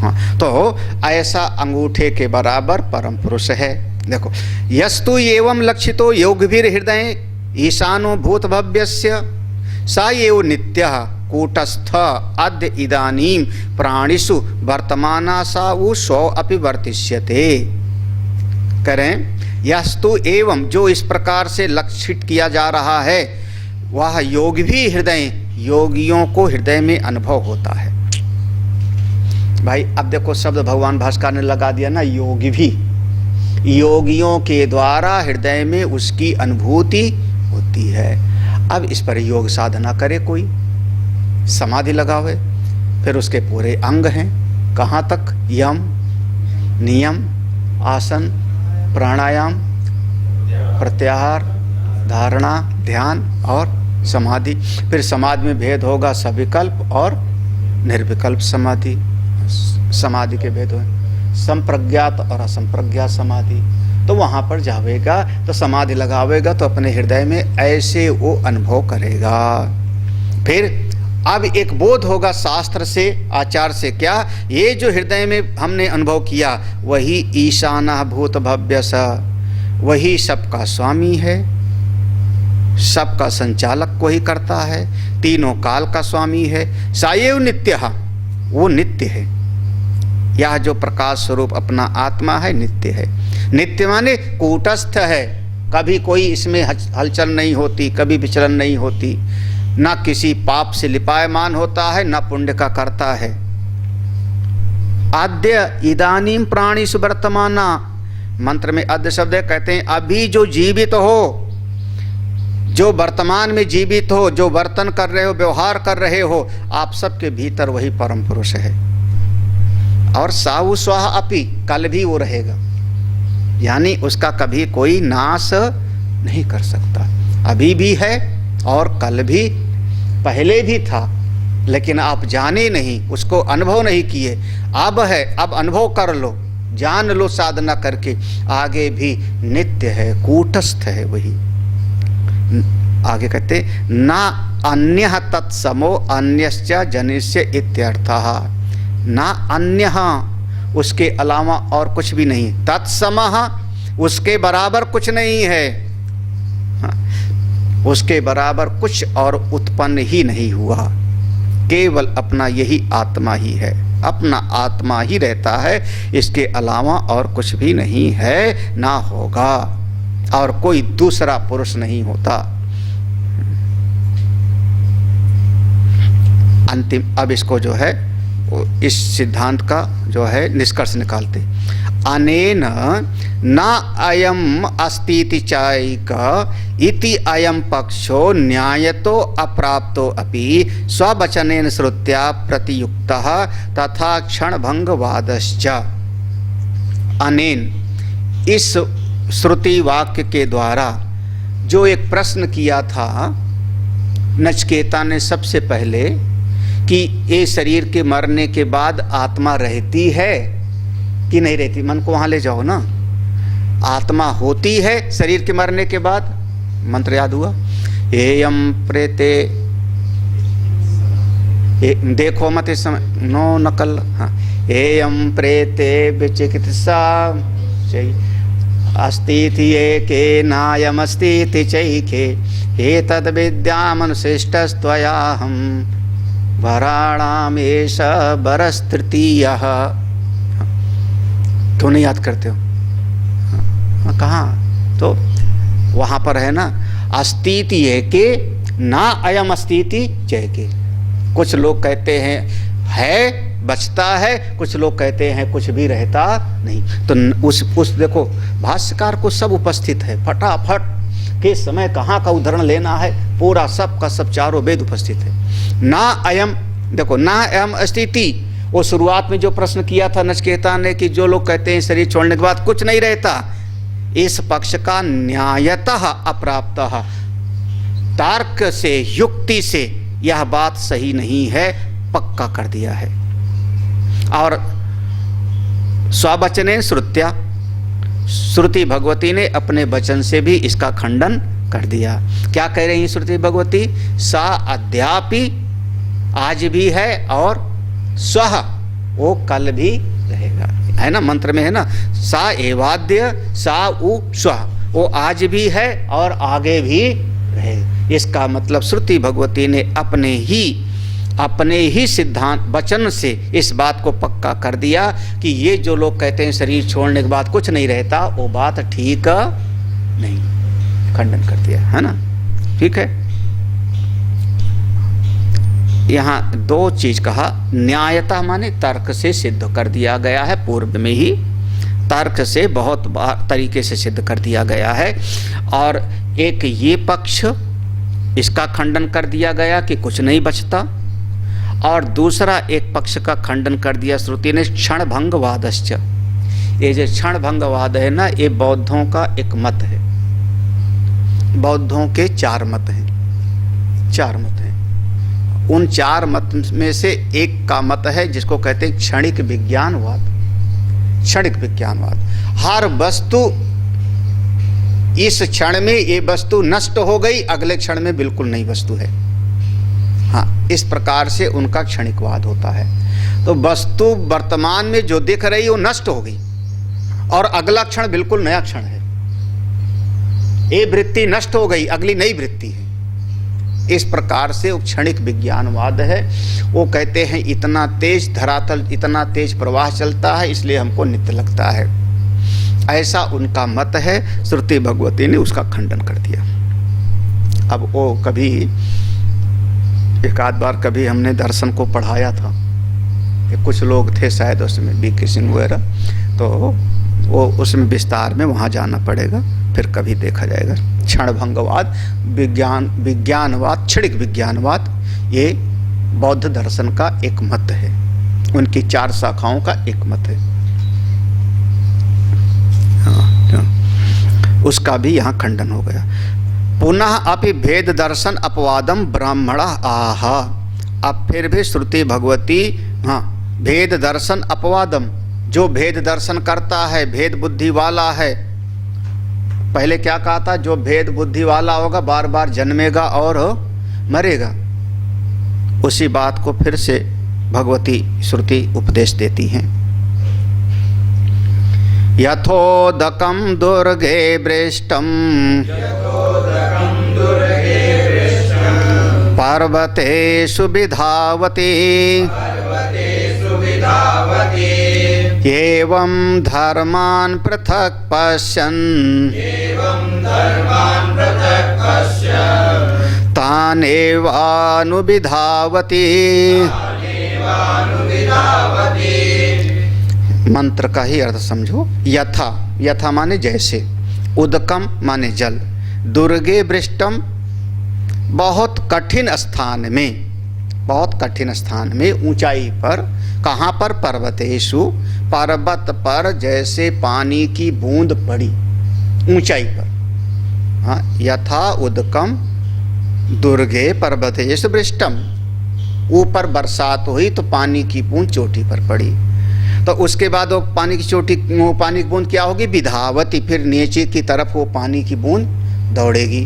हाँ, तो ऐसा अंगूठे के बराबर परम पुरुष है। देखो, यस्तु एवं लक्षितो योगभीर हृदय ईशानो भूत भव्यस्य सा एव नित्यः कूटस्थ अद्य इदानीं प्राणिषु वर्तमाना सा वो सौ अपि वर्तिष्यते। करें, यस्तु एवं, जो इस प्रकार से लक्षित किया जा रहा है, वह योग भी हृदय, योगियों को हृदय में अनुभव होता है। भाई अब देखो शब्द भगवान भास्कर ने लगा दिया ना, योगी भी, योगियों के द्वारा हृदय में उसकी अनुभूति होती है। अब इस पर योग साधना करे, कोई समाधि लगावे, फिर उसके पूरे अंग हैं, कहाँ तक? यम, नियम, आसन, प्राणायाम, प्रत्याहार, धारणा, ध्यान और समाधि। फिर समाधि में भेद होगा, सविकल्प और निर्विकल्प समाधि। समाधि के भेद हैं संप्रज्ञात और असंप्रज्ञात समाधि। तो वहाँ पर जावेगा तो समाधि लगावेगा तो अपने हृदय में ऐसे वो अनुभव करेगा। फिर अब एक बोध होगा शास्त्र से, आचार से, क्या? ये जो हृदय में हमने अनुभव किया वही ईशानः भूत भव्यस, वही सबका स्वामी है, सबका संचालक को ही करता है, तीनों काल का स्वामी है। सायेव नित्यः, वो नित्य है। यह जो प्रकाश स्वरूप अपना आत्मा है नित्य है। नित्य माने कूटस्थ है, कभी कोई इसमें हलचल नहीं होती, कभी विचलन नहीं होती, ना किसी पाप से लिपायमान होता है, ना पुण्य का करता है। अद्य इदानीं प्राणिषु वर्तमाना, मंत्र में अद्य शब्द है, कहते हैं अभी जो जीवित हो, जो वर्तमान में जीवित हो, जो वर्तन कर रहे हो, व्यवहार कर रहे हो, आप सबके भीतर वही परम पुरुष है। और साहु स्वह अपि, कल भी वो रहेगा, यानी उसका कभी कोई नाश नहीं कर सकता। अभी भी है और कल भी, पहले भी था, लेकिन आप जाने नहीं, उसको अनुभव नहीं किए। अब है, अब अनुभव कर लो, जान लो साधना करके, आगे भी नित्य है, कूटस्थ है वही। आगे कहते ना अन्यः तत्समो अन्यश्च जनिष्य इत्यर्थः। ना अन्यः, उसके अलावा और कुछ भी नहीं, तत्समः, उसके बराबर कुछ नहीं है, उसके बराबर कुछ और उत्पन्न ही नहीं हुआ, केवल अपना यही आत्मा ही है, अपना आत्मा ही रहता है, इसके अलावा और कुछ भी नहीं है, ना होगा, और कोई दूसरा पुरुष नहीं होता। अंतिम, अब इसको जो है इस सिद्धांत का जो है निष्कर्ष निकालते, अनेन न अयम अस्तीति चायिक इति अयम पक्षो न्यायतो अप्राप्तो अपि स्ववचनेन श्रुत्या प्रतियुक्तः तथा क्षणभंगवादश्च। अनेन, इस श्रुति वाक्य के द्वारा जो एक प्रश्न किया था नचिकेता ने सबसे पहले कि ये शरीर के मरने के बाद आत्मा रहती है कि नहीं रहती, मन को वहां ले जाओ ना, आत्मा होती है शरीर के मरने के बाद, मंत्र याद हुआ, एयम प्रेते, देखो मत इस समय, नो नकल, हाँ, एयम प्रेते विचिकित्सा अस्तीति एके नायम अस्तीति चैके एतद् विद्यामनुशिष्टस्त्वयाहं वराणामेष बरस्तृतीयः। क्यों नहीं याद करते हो? कहाँ? तो वहाँ पर है ना, अस्तीति एके ना अयम अस्तीति चैके। कुछ लोग कहते हैं है, बचता है, कुछ लोग कहते हैं कुछ भी रहता नहीं। तो उस देखो भाष्यकार को सब उपस्थित है, फटाफट के समय कहाँ का उदाहरण लेना है, पूरा सब का सब चारों वेद उपस्थित है। ना अयम, देखो ना अयम अस्तिति, वो शुरुआत में जो प्रश्न किया था नचिकेता ने कि जो लोग कहते हैं शरीर छोड़ने के बाद कुछ नहीं रहता, इस पक्ष का न्यायतः अप्राप्तः, तर्क से युक्ति से यह बात सही नहीं है, पक्का कर दिया है। और स्ववचने श्रुत्या, श्रुति भगवती ने अपने वचन से भी इसका खंडन कर दिया। क्या कह रही है श्रुति भगवती? सा अद्यापि, आज भी है, और स्वः, वो कल भी रहेगा, है ना, मंत्र में है ना, सा एवाद्य सा उ स्वः, वो आज भी है और आगे भी रहे। इसका मतलब श्रुति भगवती ने अपने ही सिद्धांत वचन से इस बात को पक्का कर दिया कि ये जो लोग कहते हैं शरीर छोड़ने के बाद कुछ नहीं रहता, वो बात ठीक नहीं, खंडन कर दिया, है ना। ठीक है, यहाँ दो चीज कहा, न्यायता माने तर्क से सिद्ध कर दिया गया है, पूर्व में ही तर्क से बहुत तरीके से सिद्ध कर दिया गया है, और एक ये पक्ष इसका खंडन कर दिया गया कि कुछ नहीं बचता, और दूसरा एक पक्ष का खंडन कर दिया श्रुति ने, क्षणभंगवादश्च। ये जो क्षणभंगवाद है ना, ये बौद्धों का एक मत है, बौद्धों के चार मत हैं, चार मत हैं। उन चार मत में से एक का मत है जिसको कहते हैं क्षणिक विज्ञानवाद। क्षणिक विज्ञानवाद, हर वस्तु इस क्षण में ये वस्तु नष्ट हो गई, अगले क्षण में बिल्कुल नई वस्तु है। हाँ, इस प्रकार से उनका क्षणिकवाद होता है। तो वस्तु वर्तमान में जो दिख रही वो नष्ट हो गई और अगला क्षण बिल्कुल नया क्षण है। ये वृत्ति नष्ट हो गई, अगली नई वृत्ति है। इस प्रकार से वो क्षणिक विज्ञानवाद है। वो कहते हैं इतना तेज धरातल, इतना तेज प्रवाह चलता है, इसलिए हमको नित्य लगता है, ऐसा उनका मत है। श्रुति भगवती ने उसका खंडन कर दिया। अब वो कभी एक आध बार कभी हमने दर्शन को पढ़ाया था, कुछ लोग थे शायद उसमें, बीके सिंह वगैरह, तो वो उसमें विस्तार में वहाँ जाना पड़ेगा, फिर कभी देखा जाएगा। क्षणभंगवाद, विज्ञानवाद, क्षणिक विज्ञानवाद, ये बौद्ध दर्शन का एक मत है। उनकी 4 शाखाओं का एक मत है। उसका भी यहाँ खंडन हो गया। पुनः अपि भेद दर्शन अपवादम ब्राह्मण आह। अब फिर भी श्रुति भगवती भेद दर्शन अपवादम, जो भेद दर्शन करता है, भेद बुद्धि वाला है। पहले क्या कहा था? जो भेद बुद्धि वाला होगा बार बार जन्मेगा और मरेगा। उसी बात को फिर से भगवती श्रुति उपदेश देती हैं। यथोदकम दुर्गे वृष्टम पर्वतेषु विधावति एवं धर्मान् पृथक् पश्यन् तानेवानुविधावति। मंत्र का ही अर्थ समझो। यथा, यथा माने जैसे, उदकम माने जल, दुर्गे वृष्टम बहुत कठिन स्थान में, बहुत कठिन स्थान में, ऊंचाई पर। कहाँ पर? पर्वतेषु, पर्वत पर जैसे पानी की बूंद पड़ी ऊंचाई पर। हाँ, यथा उदकम दुर्गे पर्वतेषु वृष्टम, ऊपर बरसात हुई तो पानी की बूंद चोटी पर पड़ी। तो उसके बाद वो पानी की चोटी, वो पानी की बूंद क्या होगी? विधावती, फिर नीचे की तरफ वो पानी की बूंद दौड़ेगी।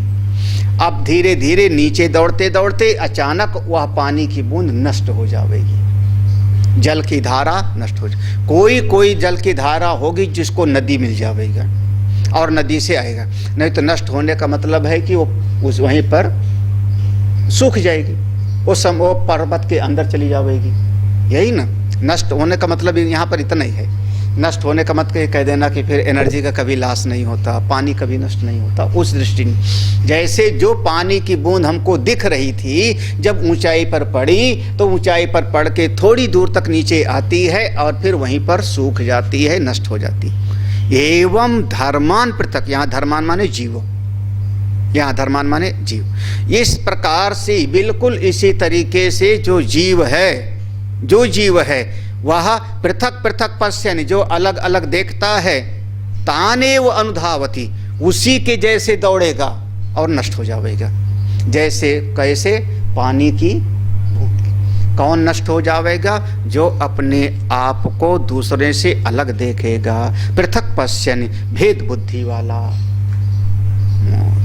अब धीरे धीरे नीचे दौड़ते दौड़ते अचानक वह पानी की बूंद नष्ट हो जाएगी, जल की धारा नष्ट हो जाए। कोई कोई जल की धारा होगी जिसको नदी मिल जाएगा और नदी से आएगा, नहीं तो नष्ट होने का मतलब है कि वो उस वहीं पर सूख जाएगी, वो पर्वत के अंदर चली जाएगी। यही ना नष्ट होने का मतलब यहाँ पर इतना ही है। नष्ट होने का मतलब कह देना कि फिर एनर्जी का कभी लॉस नहीं होता, पानी कभी नष्ट नहीं होता, उस दृष्टि में। जैसे जो पानी की बूंद हमको दिख रही थी, जब ऊंचाई पर पड़ी तो ऊंचाई पर पड़ के थोड़ी दूर तक नीचे आती है और फिर वहीं पर सूख जाती है, नष्ट हो जाती है। एवं धर्मान पृथक, यहाँ धर्मान माने जीव, यहाँ धर्मान माने जीव। इस प्रकार से बिल्कुल इसी तरीके से जो जीव है, जो जीव है वह पृथक पृथक पश्यन्, जो अलग अलग देखता है, तानेव अनुधावति, उसी के जैसे दौड़ेगा और नष्ट हो जाएगा। जैसे कैसे? पानी की बूंद। कौन नष्ट हो जाएगा? जो अपने आप को दूसरे से अलग देखेगा। पृथक पश्यन्, भेद बुद्धि वाला।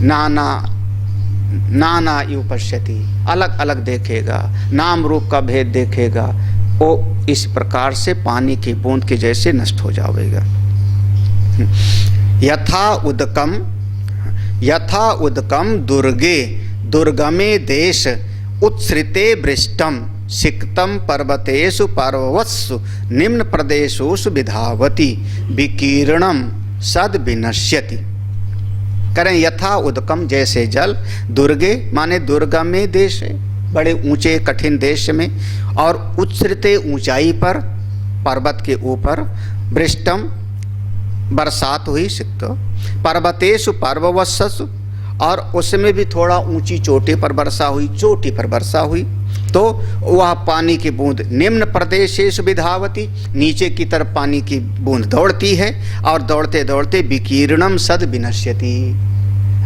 नाना नाना यू पश्यति, अलग अलग देखेगा, नाम रूप का भेद देखेगा, वो इस प्रकार से पानी की बूंद के जैसे नष्ट हो जाएगा। यथा उदकम दुर्गे दुर्गमे देश उत्सृते वृष्टम सिक्तम पर्वतेषु पर्वत्सु निम्न प्रदेशोषु विधावति विकीर्णम सद विनश्यति। करें यथा उदकम, जैसे जल, दुर्गे माने दुर्गमे देश है, बड़े ऊंचे कठिन देश में, और उत्सृते ऊंचाई पर, पर्वत के ऊपर, वृष्टम बरसात हुई, सिक्त पर्वतेषु पर्ववत्सु, और उसमें भी थोड़ा ऊंची चोटी पर वर्षा हुई, चोटी पर वर्षा हुई, तो वह पानी की बूंद निम्न प्रदेशेषु विधावति, नीचे की तरफ पानी की बूंद दौड़ती है, और दौड़ते दौड़ते विकीर्णम सद विनश्यति।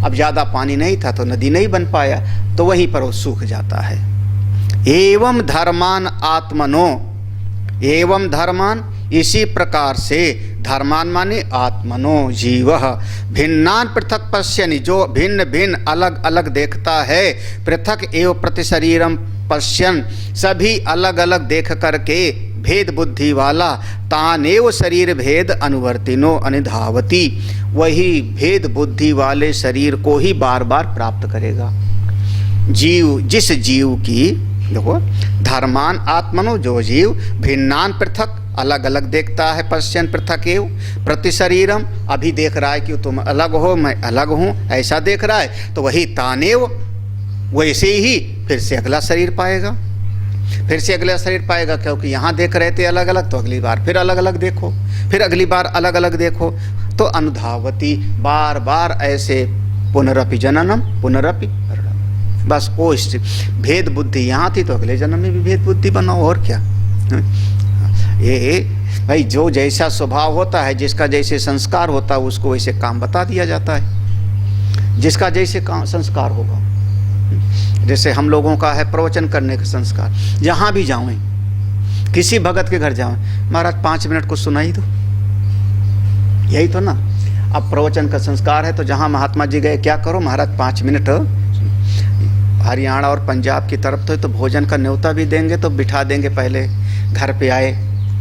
अब ज़्यादा पानी नहीं था तो नदी नहीं बन पाया, तो वहीं पर वो सूख जाता है। एवं धर्मान आत्मनो, एवं धर्मान, इसी प्रकार से, धर्मान माने आत्मनो, जीव, भिन्नान पृथक पश्यनि, जो भिन्न भिन्न अलग अलग देखता है, पृथक एवं प्रतिशरीरम पश्यन, सभी अलग अलग देख करके भेद बुद्धि वाला, तानेव शरीर भेद अनुवर्तिनो अनिधावती, वही भेद बुद्धि वाले शरीर को ही बार बार प्राप्त करेगा। जीव, जिस जीव की, देखो, धर्मान आत्मनो, जो जीव भिन्नान पृथक अलग अलग देखता है, पश्यन पृथक एव प्रतिशरीरम, अभी देख रहा है कि तुम अलग हो, मैं अलग हूँ, ऐसा देख रहा है, तो वही तानेव, वैसे ही फिर से अगला शरीर पाएगा, फिर से अगला शरीर पाएगा, क्योंकि यहाँ देख रहे थे अलग अलग, तो अगली बार फिर अलग अलग देखो, फिर अगली बार अलग अलग देखो, तो अनुधावती, बार बार ऐसे पुनरपि जननम पुनरपि मरणम। बस वो भेद बुद्धि यहाँ थी तो अगले जन्म में भी भेद बुद्धि बनाओ, और क्या। ये भाई जो जैसा स्वभाव होता है, जिसका जैसे संस्कार होता है, उसको वैसे काम बता दिया जाता है, जिसका जैसे काम संस्कार होगा। जैसे हम लोगों का है प्रवचन करने का संस्कार, जहाँ भी जाऊँ, किसी भगत के घर जाऊँ, महाराज 5 मिनट को सुनाई दो, यही तो ना। अब प्रवचन का संस्कार है तो जहाँ महात्मा जी गए क्या करो महाराज 5 मिनट। हरियाणा और पंजाब की तरफ तो भोजन का न्योता भी देंगे तो बिठा देंगे, पहले घर पे आए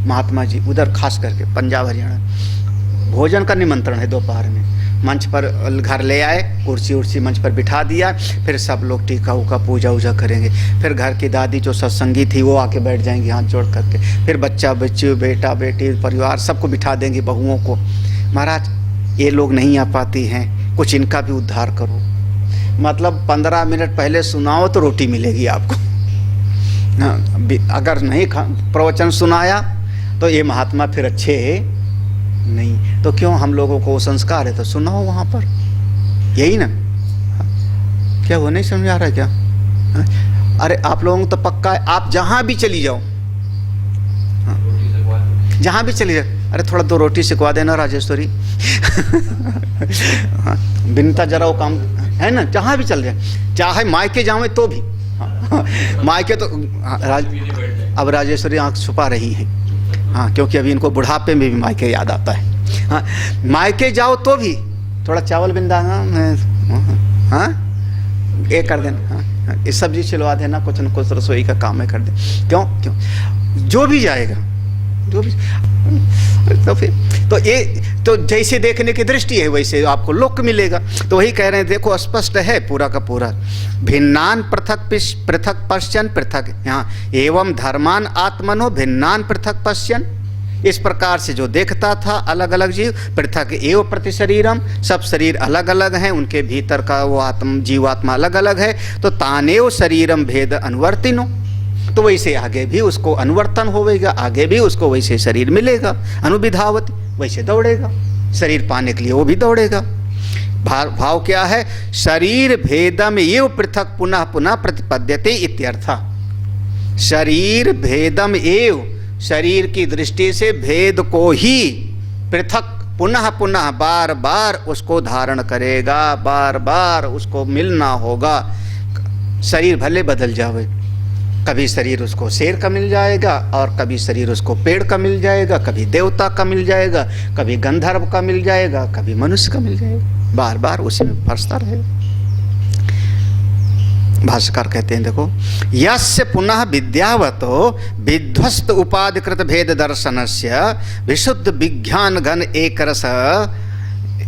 महात्मा जी, उधर खास करके पंजाब हरियाणा भोजन का निमंत्रण है, दोपहर में मंच पर घर ले आए, कुर्सी उर्सी मंच पर बिठा दिया, फिर सब लोग टीका उका पूजा वूजा करेंगे, फिर घर की दादी जो सत्संगी थी वो आके बैठ जाएंगी हाथ जोड़ करके, फिर बच्चा बच्ची बेटा बेटी परिवार सबको बिठा देंगे, बहुओं को। महाराज ये लोग नहीं आ पाती हैं, कुछ इनका भी उद्धार करो। मतलब 15 मिनट पहले सुनाओ तो रोटी मिलेगी आपको। अगर नहीं प्रवचन सुनाया तो ये महात्मा फिर अच्छे नहीं। तो क्यों, हम लोगों को संस्कार है तो सुनाओ वहाँ पर, यही ना। क्या वो नहीं समझ आ रहा है क्या? अरे आप लोगों को तो पक्का है, आप जहाँ भी चली जाओ, जहाँ भी चली जाओ, अरे थोड़ा 2 रोटी सिखवा देना राजेश्वरी। बिनता जरा वो काम है ना, जहाँ भी चल जाए, चाहे मायके जाओ तो भी। मायके तो अब राजेश्वरी आँख छुपा रही है, हाँ, क्योंकि अभी इनको बुढ़ापे में भी मायके याद आता है। हाँ, मायके जाओ तो भी थोड़ा चावल बिंदा, हाँ ये कर देना, हाँ ये सब्जी छिलवा देना, कुछ न कुछ रसोई का काम है कर दे। क्यों क्यों जो भी जाएगा, जो भी तो फिर तो ये तो जैसे देखने की दृष्टि है वैसे आपको लोक मिलेगा। तो वही कह रहे हैं, देखो स्पष्ट है पूरा का पूरा, भिन्नान पृथक पृथक पश्यन पृथक, यहाँ एवं धर्मान आत्मनो भिन्नान पृथक पश्यन। इस प्रकार से जो देखता था अलग अलग जीव, पृथक एवं प्रति शरीरम, सब शरीर अलग अलग हैं, उनके भीतर का वो जीवात्मा अलग अलग है। तो तानेव शरीरम भेद अनुवर्तिनो, तो वैसे आगे भी उसको अनुवर्तन होगा, आगे भी उसको वैसे शरीर मिलेगा, अनुविधावती, वैसे दौड़ेगा, शरीर पाने के लिए वो भी दौड़ेगा। भाव क्या है, शरीर भेदम एव पृथक पुनः पुनः प्रतिपद्यते इत्यर्थ। शरीर भेदम एव, शरीर की दृष्टि से भेद को ही पृथक पुनः पुनः बार बार उसको धारण करेगा, बार बार उसको मिलना होगा। शरीर भले बदल जावे, कभी शरीर उसको शेर का मिल जाएगा और कभी शरीर उसको पेड़ का मिल जाएगा, कभी देवता का मिल जाएगा, कभी गंधर्व का मिल जाएगा, कभी मनुष्य का मिल जाएगा, बार बार उसी में फंसता रहेगा। भाष्यकार कहते हैं, देखो यस्य पुनः विद्यावतो विध्वस्त उपाधिकृत भेद दर्शनस्य विशुद्ध विज्ञान घन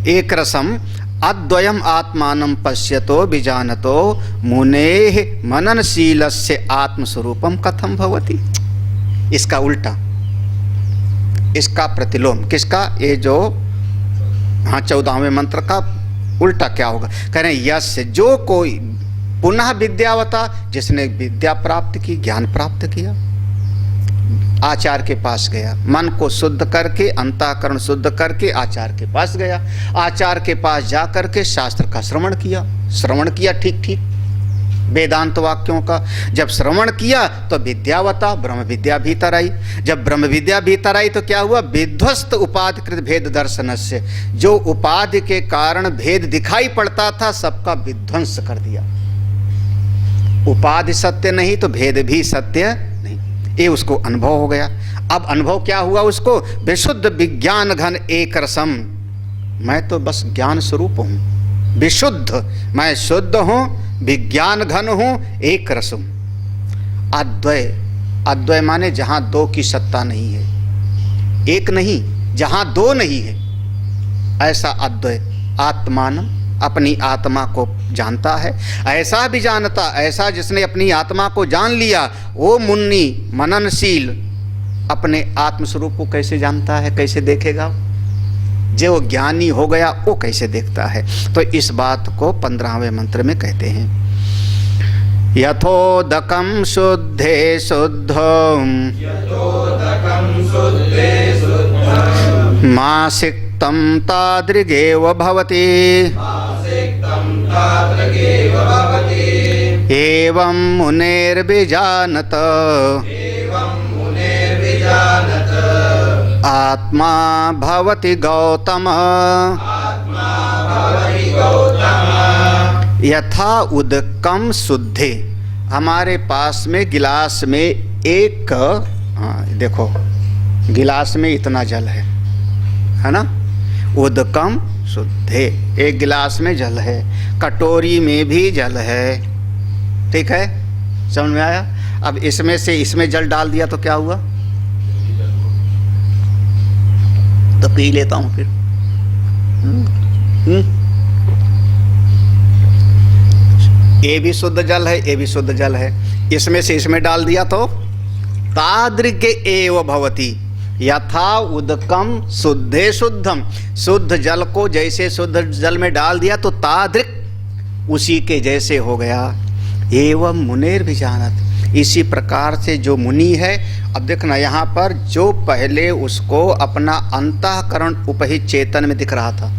एकरसम अद्वयम आत्मानं पश्यतो विजानतो मुनेः मननशीलस्य आत्मस्वरूपम कथम भवति। इसका उल्टा, इसका प्रतिलोम किसका, ये जो हाँ 14वें मंत्र का उल्टा क्या होगा, कह रहे हैं यस्य, जो कोई पुनः विद्यावता, जिसने विद्या प्राप्त की, ज्ञान प्राप्त किया, आचार्य के पास गया, मन को शुद्ध करके, अंतःकरण शुद्ध करके आचार्य के पास गया, आचार्य के पास जा करके शास्त्र का श्रवण किया ठीक ठीक वेदांत वाक्यों का। जब श्रवण किया तो विद्यावता, ब्रह्म विद्या भीतर आई। जब ब्रह्म विद्या भीतर आई तो क्या हुआ, विध्वस्त उपाधिकृत भेद दर्शन से, जो उपाधि के कारण भेद दिखाई पड़ता था सबका विध्वंस कर दिया। उपाधि सत्य नहीं तो भेद भी सत्य नहीं, ये उसको अनुभव हो गया। अब अनुभव क्या हुआ उसको, विशुद्ध विज्ञान घन एक रसम, मैं तो बस ज्ञान स्वरूप हूँ, विशुद्ध, मैं शुद्ध हूँ, विज्ञान घन हूँ, एक रसम। अद्वय, अद्वय माने जहाँ दो की सत्ता नहीं है, एक नहीं, जहाँ दो नहीं है, ऐसा अद्वय। आत्मानम, अपनी आत्मा को जानता है, ऐसा भी जानता, ऐसा जिसने अपनी आत्मा को जान लिया, वो मुन्नी मननशील अपने आत्मस्वरूप को कैसे जानता है, कैसे देखेगा, जो ज्ञानी हो गया वो कैसे देखता है। तो इस बात को 15वें मंत्र में कहते हैं, यथोदकम शुद्धे शुद्धम मासिक्तम तादृगेव भवति एवं मुनेर्विजानत आत्मा भवति गौतम यथा उदकम शुद्धे। हमारे पास में गिलास में एक देखो गिलास में इतना जल है ना, उदकम शुद्धे, एक गिलास में जल है, कटोरी में भी जल है, ठीक है, समझ में आया। अब इसमें से इसमें जल डाल दिया तो क्या हुआ, तो पी लेता हूं फिर। ये भी शुद्ध जल है, ये भी शुद्ध जल है, इसमें से इसमें डाल दिया तो तादृग एव भवति यथा उदकम शुद्धे शुद्धम। शुद्ध जल को जैसे शुद्ध जल में डाल दिया तो तादृक उसी के जैसे हो गया। एवं मुनेर भी जानत, इसी प्रकार से जो मुनि है। अब देखना यहाँ पर जो पहले उसको अपना अंतःकरण उपहित चेतन में दिख रहा था,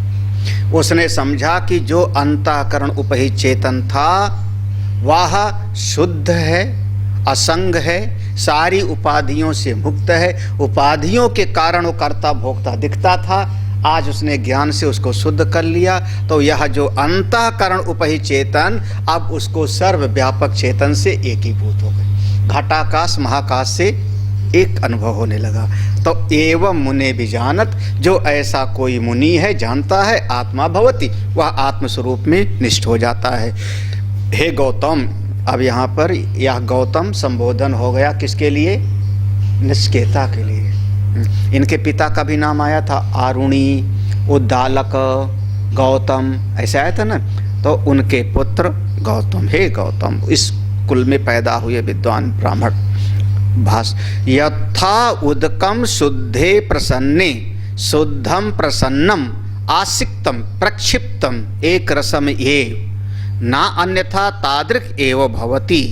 उसने समझा कि जो अंतःकरण उपहित चेतन था वह शुद्ध है, असंग है, सारी उपाधियों से मुक्त है, उपाधियों के कारण वो कर्ता भोक्ता दिखता था। आज उसने ज्ञान से उसको शुद्ध कर लिया तो यह जो अंतःकरण उपहित चेतन अब उसको सर्वव्यापक चेतन से एकीभूत हो गए, घटाकाश महाकाश से एक अनुभव होने लगा। तो एवं मुने भी जानत, जो ऐसा कोई मुनि है जानता है, आत्मा भवति, वह आत्मस्वरूप में निष्ठ हो जाता है। हे गौतम, अब यहाँ पर यह गौतम संबोधन हो गया किसके लिए, नचिकेता के लिए। इनके पिता का भी नाम आया था, आरुणी, उद्दालक, गौतम, ऐसा आया था ना, तो उनके पुत्र गौतम। हे गौतम, इस कुल में पैदा हुए विद्वान ब्राह्मण भास। यथा उदकम शुद्धे प्रसन्ने शुद्धम प्रसन्नम आसिक्तम प्रक्षिप्तम एक रसम एव ना अन्यथा तादृक एव भवति।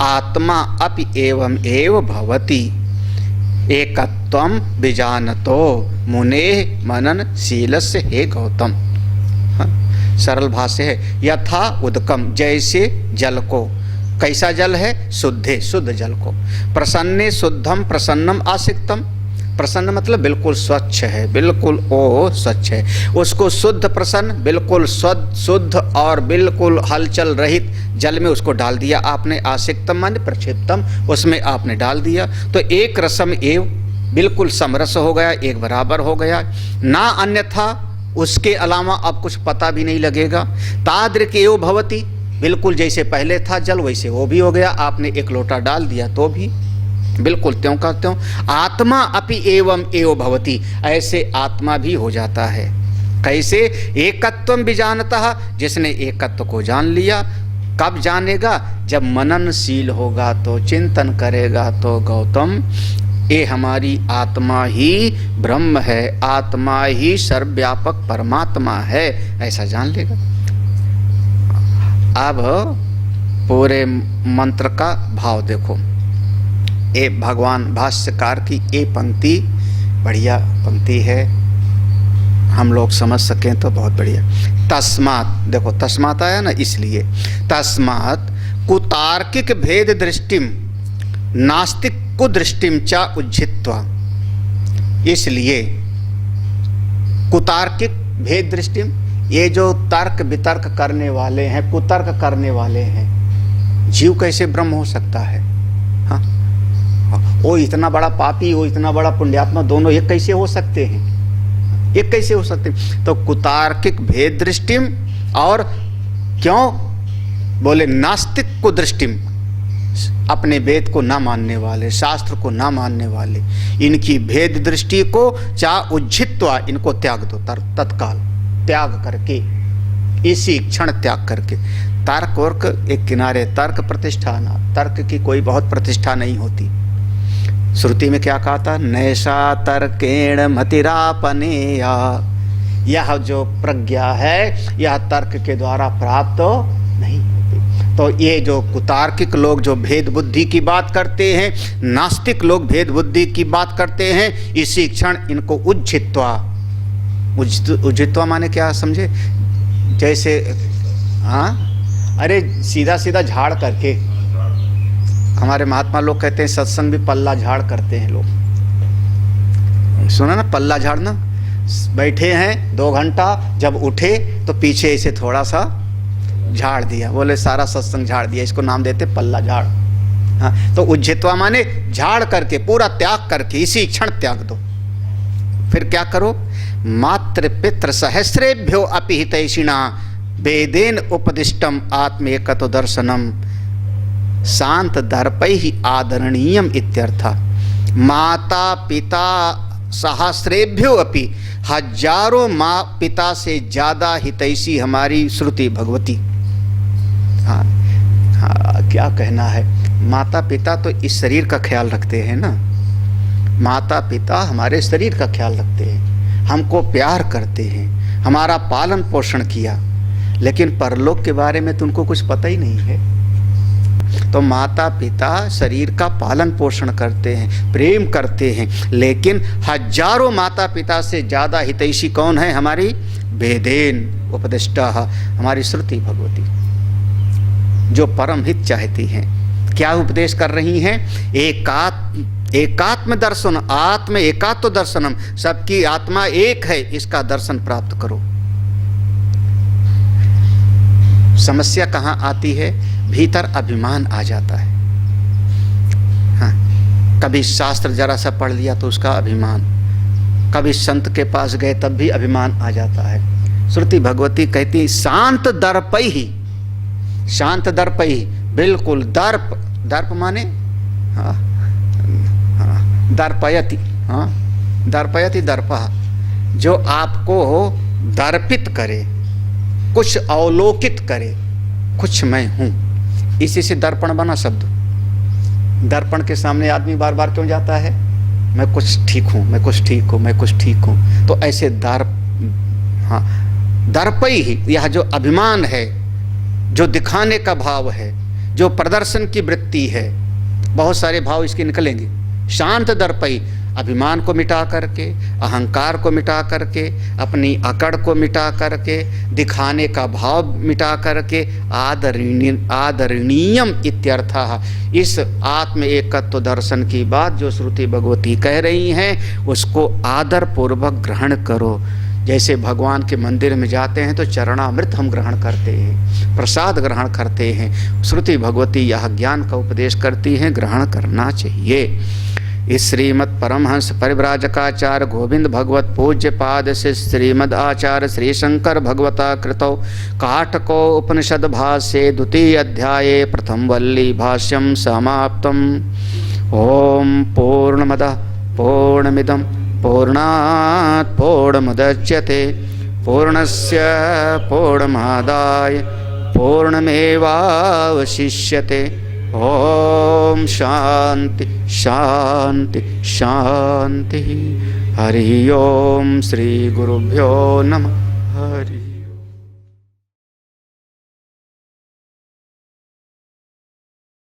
आत्मा अपि एवं एव भवति एकत्वम विजानतो मुने मननशीलस्य। हे गौतम, सरल भाष्य है, यथा उदकम, जैसे जल को, कैसा जल है, शुद्धे, शुद्ध जल को, प्रसन्ने शुद्धम प्रसन्नम आसिक्तम, प्रसन्न मतलब बिल्कुल स्वच्छ है, बिल्कुल स्वच्छ है, उसको शुद्ध प्रसन्न, बिल्कुल शुद्ध और बिल्कुल हलचल रहित जल में उसको डाल दिया आपने। आसिक्तम माने प्रक्षिप्तम, उसमें आपने डाल दिया तो एक रसम एव, बिल्कुल समरस हो गया, एक बराबर हो गया। ना अन्यथा, उसके अलावा अब कुछ पता भी नहीं लगेगा। तादृक एव भवति, बिल्कुल जैसे पहले था जल वैसे वो भी हो गया। आपने एक लोटा डाल दिया तो भी बिल्कुल त्यों का त्यों। आत्मा अपि एवं एव भवति, ऐसे आत्मा भी हो जाता है। कैसे, एकत्वम विजानतः, जिसने एकत्व को जान लिया। कब जानेगा, जब मननशील होगा तो, चिंतन करेगा तो। गौतम, ये हमारी आत्मा ही ब्रह्म है, आत्मा ही सर्वव्यापक परमात्मा है, ऐसा जान लेगा। अब पूरे मंत्र का भाव देखो। ये भगवान भाष्यकार की ये पंक्ति बढ़िया पंक्ति है, हम लोग समझ सकें तो बहुत बढ़िया। तस्मात्, देखो तस्मात् आया ना, इसलिए तस्मात् कुतार्किक भेद दृष्टिम नास्तिक कुदृष्टिम च उज्झित्वा, इसलिए कुतार्किक भेद दृष्टिम, ये जो तर्क वितर्क करने वाले हैं, कुतर्क करने वाले हैं, जीव कैसे ब्रह्म हो सकता है, हाँ, वो इतना बड़ा पापी, वो इतना बड़ा पुण्यात्मा, दोनों एक कैसे हो सकते हैं, एक कैसे हो सकते हैं। तो कुतार्किक भेद दृष्टिम, और क्यों बोले नास्तिक कुदृष्टिम, अपने वेद को ना मानने वाले, शास्त्र को ना मानने वाले, इनकी भेद दृष्टि को चा उज्झित्वा, इनको त्याग दो, तत्काल त्याग करके, इसी क्षण त्याग करके। तर्क वर्क एक किनारे, तर्क प्रतिष्ठा ना, तर्क की कोई बहुत प्रतिष्ठा नहीं होती। श्रुति में क्या कहा था, नैषा तर्केण मतिरापनेया, यह जो प्रज्ञा है यह तर्क के द्वारा प्राप्त नहीं होती। तो ये जो कुतार्किक लोग जो भेद बुद्धि की बात करते हैं, नास्तिक लोग भेद बुद्धि की बात करते हैं, इसी क्षण इनको उज्झित्वा, उज्झित्वा माने क्या समझे, जैसे हाँ, अरे सीधा सीधा झाड़ करके, हमारे महात्मा लोग कहते हैं सत्संग भी पल्ला झाड़ करते हैं लोग, सुना ना, पल्ला झाड़ना। बैठे हैं 2 घंटा, जब उठे तो पीछे इसे थोड़ा सा झाड़ दिया, बोले सारा सत्संग झाड़ दिया, इसको नाम देते पल्ला झाड़। हाँ, तो उज्जित्वा माने झाड़ करके, पूरा त्याग करके, इसी क्षण त्याग दो। फिर क्या करो, मातृ पितृ सहस्रेभ्यो अपि हितैषिणा वेदेन उपदिष्टम आत्मेकत्व दर्शनम शांत दर्पैहि आदरणीयम इत्यर्थः। माता पिता सहस्रेभ्यो अपि, हजारों माँ पिता से ज्यादा हितैषी हमारी श्रुति भगवती। हाँ हाँ, क्या कहना है, माता पिता तो इस शरीर का ख्याल रखते हैं ना, माता पिता हमारे शरीर का ख्याल रखते हैं, हमको प्यार करते हैं, हमारा पालन पोषण किया, लेकिन परलोक के बारे में तो उनको कुछ पता ही नहीं है। तो माता पिता शरीर का पालन पोषण करते हैं, प्रेम करते हैं, लेकिन हजारों माता पिता से ज़्यादा हितैषी कौन है, हमारी वेदेन उपदिष्टा, हमारी श्रुति भगवती, जो परम हित चाहती हैं। क्या उपदेश कर रही हैं, एकात्म दर्शन, आत्म एकात्व दर्शनम, सबकी आत्मा एक है, इसका दर्शन प्राप्त करो। समस्या कहाँ आती है, भीतर अभिमान आ जाता है। हाँ, कभी शास्त्र जरा सा पढ़ लिया तो उसका अभिमान, कभी संत के पास गए तब भी अभिमान आ जाता है। श्रुति भगवती कहती शांत दर्पैहि, शांत दर्पैहि, बिल्कुल दर्प, दर्प माने हाँ हाँ दर्पयति, हाँ दर्पयति दर्पः, जो आपको दर्पित करे, कुछ अवलोकित करे, कुछ मैं हूँ, इसी से दर्पण बना शब्द। दर्पण के सामने आदमी बार बार क्यों जाता है, मैं कुछ ठीक हूँ, मैं कुछ ठीक हूँ, मैं कुछ ठीक हूँ। तो ऐसे दर्प, हाँ दर्पई ही, यह जो अभिमान है, जो दिखाने का भाव है, जो प्रदर्शन की वृत्ति है, बहुत सारे भाव इसके निकलेंगे। शांत दर्पई, अभिमान को मिटा करके, अहंकार को मिटा करके, अपनी अकड़ को मिटा करके, दिखाने का भाव मिटा करके, आदरणीयम इत्यर्थः। इस आत्म एकत्व दर्शन की बात जो श्रुति भगवती कह रही हैं, उसको आदर पूर्वक ग्रहण करो। जैसे भगवान के मंदिर में जाते हैं तो चरणामृत हम ग्रहण करते हैं, प्रसाद ग्रहण करते हैं। श्रुति भगवती यह ज्ञान का उपदेश करती हैं, ग्रहण करना चाहिए। इस श्रीमद परमहंस परिव्राजकाचार्य गोविंद भगवत पूज्य पाद से श्रीमद आचार्य श्री शंकर भगवता कृतौ काटको उपनिषद भाष्ये द्वितीय अध्याये प्रथम वल्ली भाष्यम समाप्तम्। ओम पूर्णमदः पूर्णमिदं पूर्णात् पूर्णमुदच्यते पूर्णस्य पूर्णमादाय पूर्णमेवावशिष्यते। ओम शांति शांति शांति। हरि ओम श्री गुरुभ्यो नमः। हरि